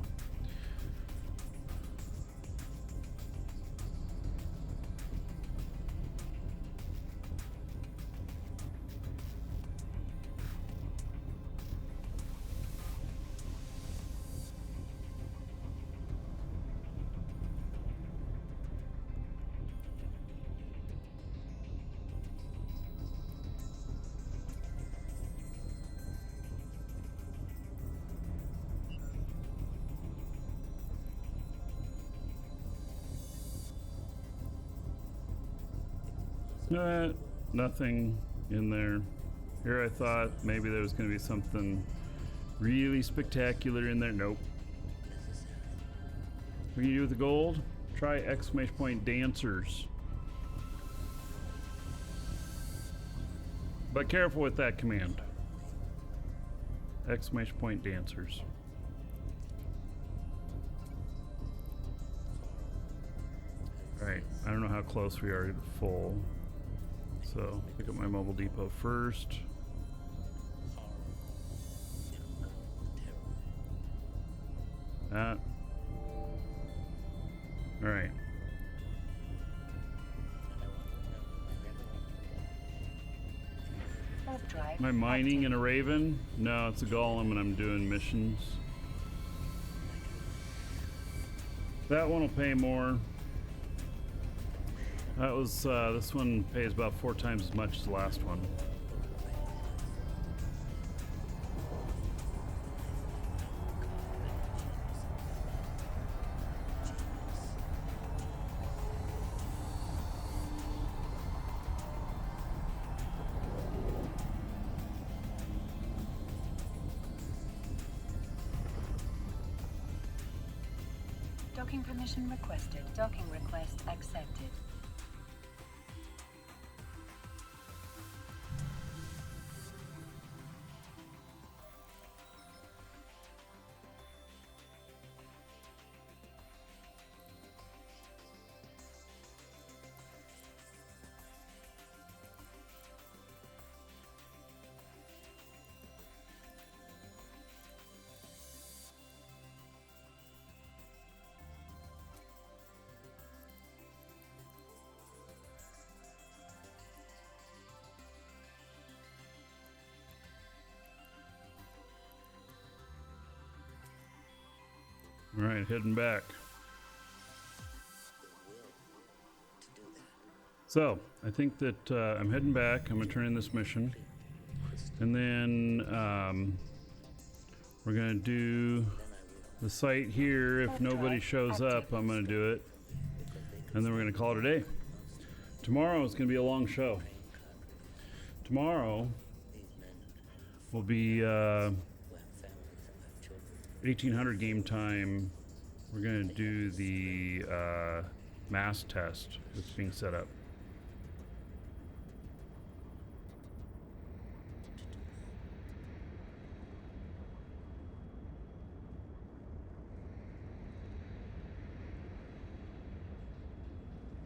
Nothing in there. Here I thought maybe there was going to be something really spectacular in there. Nope. What can you do with the gold? Try exclamation point dancers. But careful with that command. Exclamation point dancers. Alright, I don't know how close we are to full. So, pick up my mobile depot first. That. Alright. Am I mining in a raven? No, it's a golem and I'm doing missions. That one will pay more. That was, this one pays about 4 times as much as the last one. Docking permission requested. Docking request accepted. All right, heading back. So I think that I'm heading back. I'm gonna turn in this mission, and then we're gonna do the site here. If nobody shows up, I'm gonna do it, and then we're gonna call it a day. Tomorrow is gonna be a long show. Tomorrow will be 1800 game time. We're gonna do the mass test that's being set up.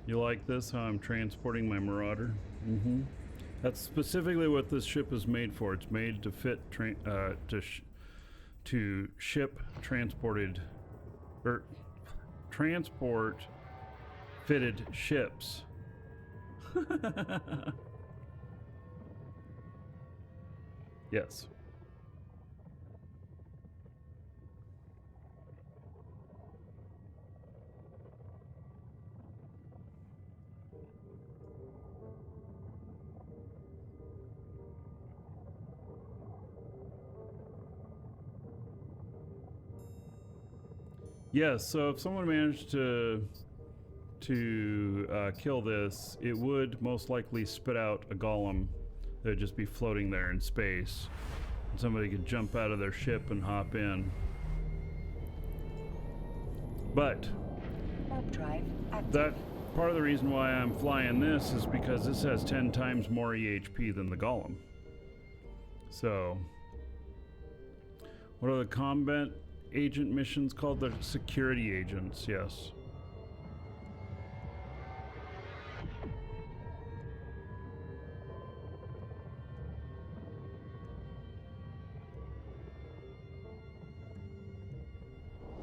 You like this, how I'm transporting my Marauder? Mm-hmm. That's specifically what this ship is made for. It's made to fit, to ship transported, or transport fitted ships. Yes. Yes, so if someone managed to kill this, it would most likely spit out a golem that would just be floating there in space. And somebody could jump out of their ship and hop in. But that part of the reason why I'm flying this is because this has 10 times more EHP than the golem. So, what are the combat agent missions called? The security agents, yes.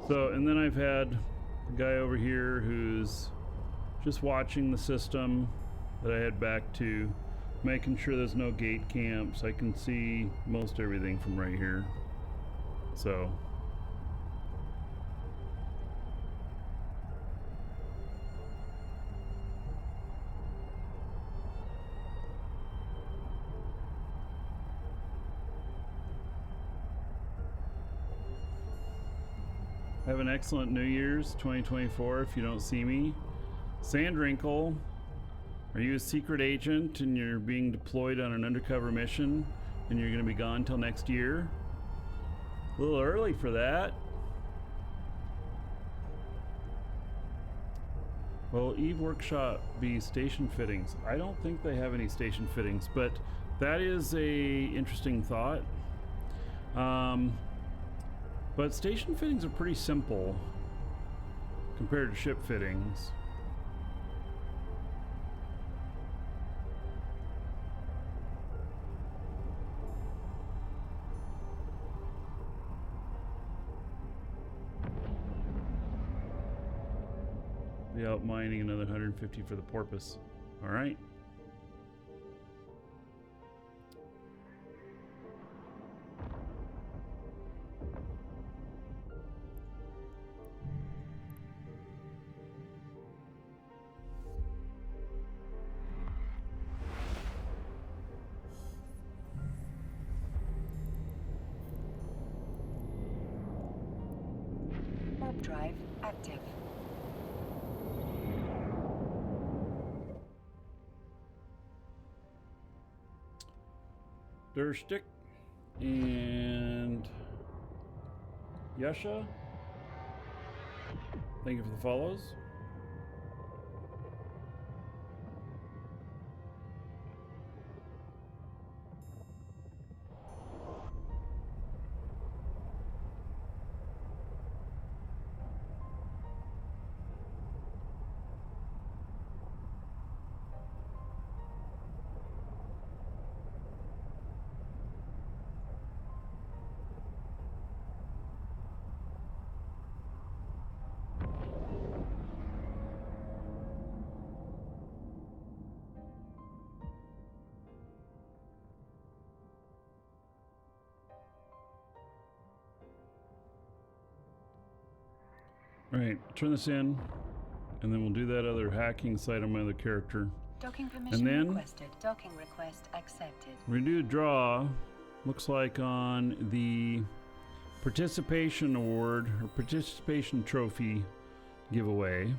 So, and then I've had a guy over here who's just watching the system that I head back to, making sure there's no gate camps. I can see most everything from right here. So, have an excellent New Year's 2024 if you don't see me. Sandwrinkle, are you a secret agent and you're being deployed on an undercover mission and you're going to be gone till next year? A little early for that. Will Eve Workshop be station fittings? I don't think they have any station fittings, but that is a interesting thought. But station fittings are pretty simple compared to ship fittings. Be out mining another 150 for the porpoise. All right. Warp drive active. Durstick and Yasha, thank you for the follows. All right, turn this in, and then we'll do that other hacking site on my other character. Docking permission then requested. Docking request accepted. we're gonna do a draw. Looks like on the participation award or participation trophy giveaway.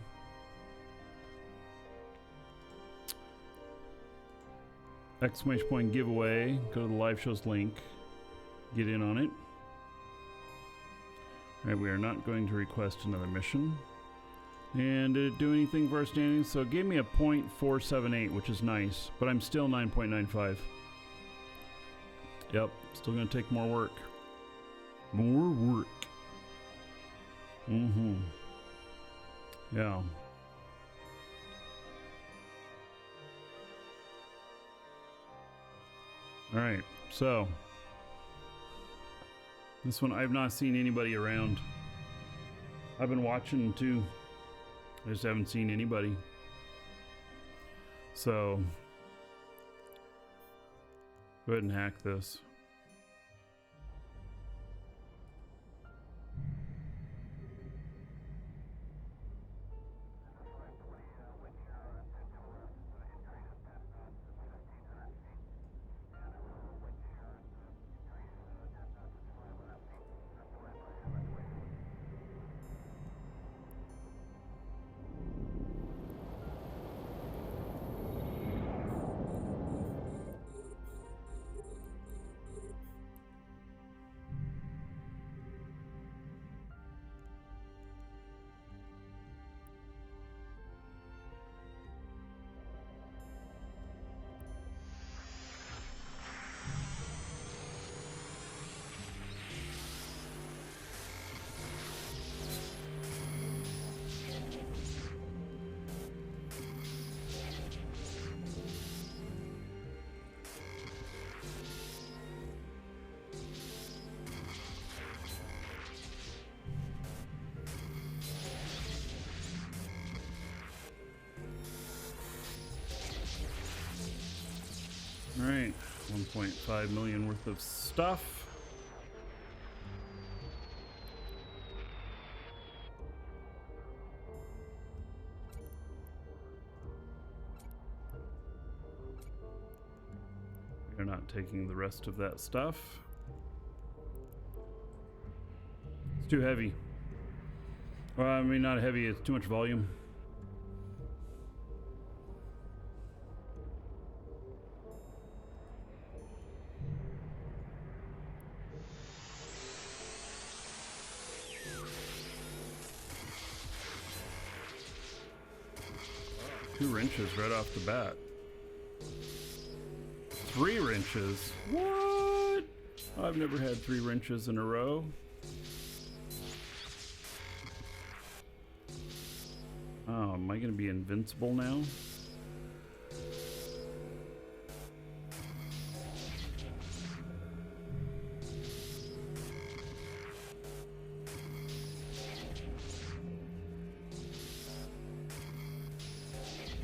Exclamation point giveaway. Go to the live shows link. Get in on it. Alright, we are not going to request another mission. And did it do anything for our standings? So it gave me a .478, which is nice, but I'm still 9.95. Yep, still gonna take more work. More work. Yeah. Alright, so this one I've not seen anybody around. I've been watching too. I just haven't seen anybody. So go ahead and hack this. All right, 1.5 million worth of stuff. We're not taking the rest of that stuff. It's too heavy. Well, I mean, not heavy, it's too much volume. Two wrenches right off the bat. 3 wrenches? What? I've never had 3 wrenches in a row. Oh, am I gonna be invincible now?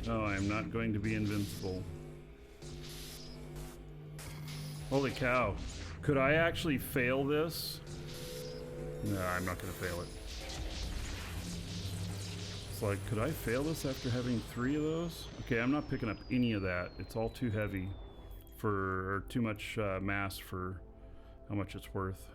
No, I am not going to be invincible. Holy cow. Could I actually fail this? No, I'm not going to fail it. It's like, could I fail this after having 3 of those? Okay, I'm not picking up any of that. It's all too heavy for, or too much mass for how much it's worth.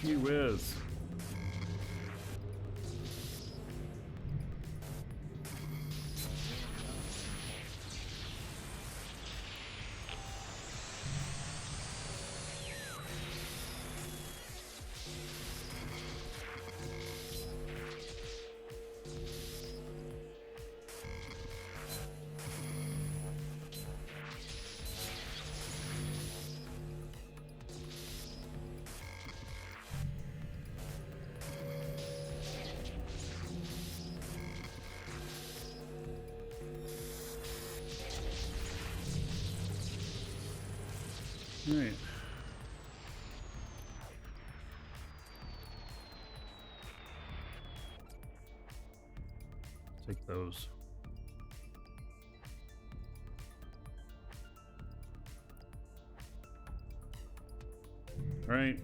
Gee whiz. All right. Take those. All right.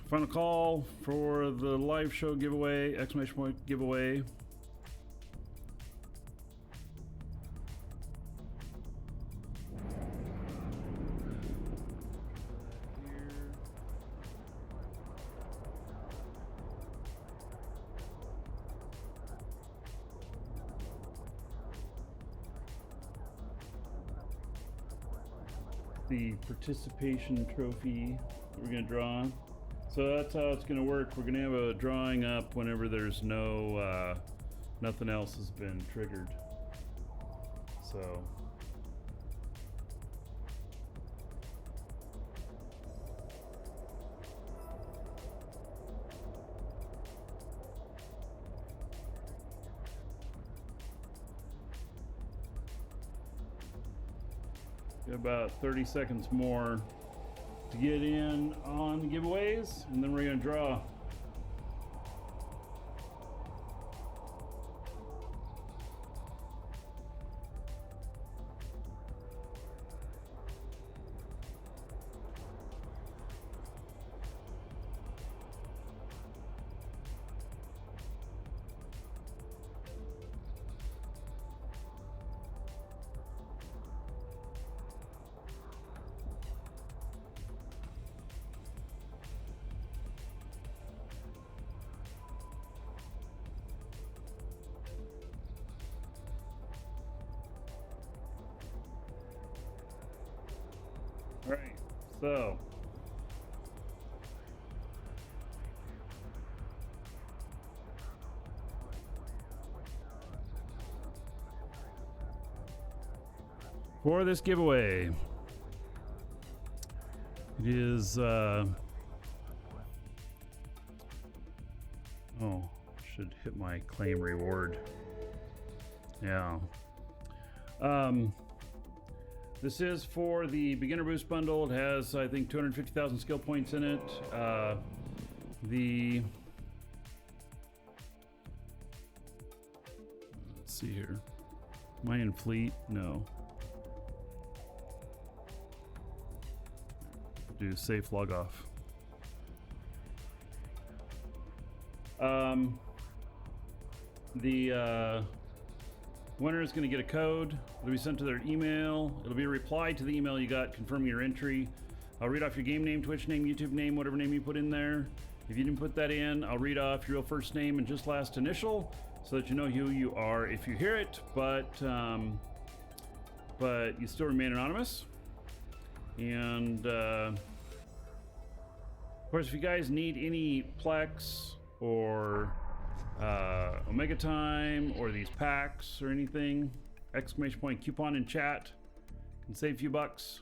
Final call for the live show giveaway, exclamation point giveaway. The participation trophy that we're going to draw. So that's how it's going to work. We're going to have a drawing up whenever there's no nothing else has been triggered. So got about 30 seconds more to get in on the giveaways, and then we're going to draw. All right, so for this giveaway, it is should hit my claim reward. Yeah. This is for the Beginner Boost bundle. It has, I think, 250,000 skill points in it. Let's see here. Am I in fleet? No. Do safe log off. The winner is going to get a code. It'll be sent to their email. It'll be a reply to the email you got confirming your entry. I'll read off your game name, Twitch name, YouTube name, whatever name you put in there. If you didn't put that in, I'll read off your real first name and just last initial so that you know who you are if you hear it, but you still remain anonymous. And of course, if you guys need any Plex or Omega Time or these packs or anything, exclamation point coupon in chat, can save a few bucks.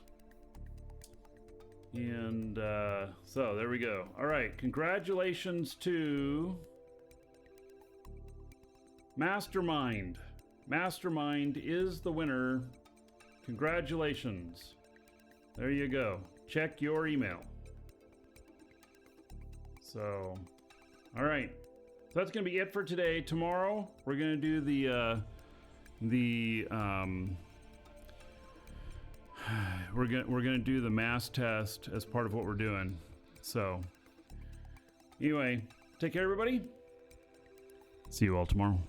And so there we go. All right, congratulations to Mastermind. Mastermind is the winner. Congratulations. There you go. Check your email. So, all right. So that's going to be it for today. Tomorrow we're going to do we're going to do the mass test as part of what we're doing. So, anyway, take care, everybody. See you all tomorrow.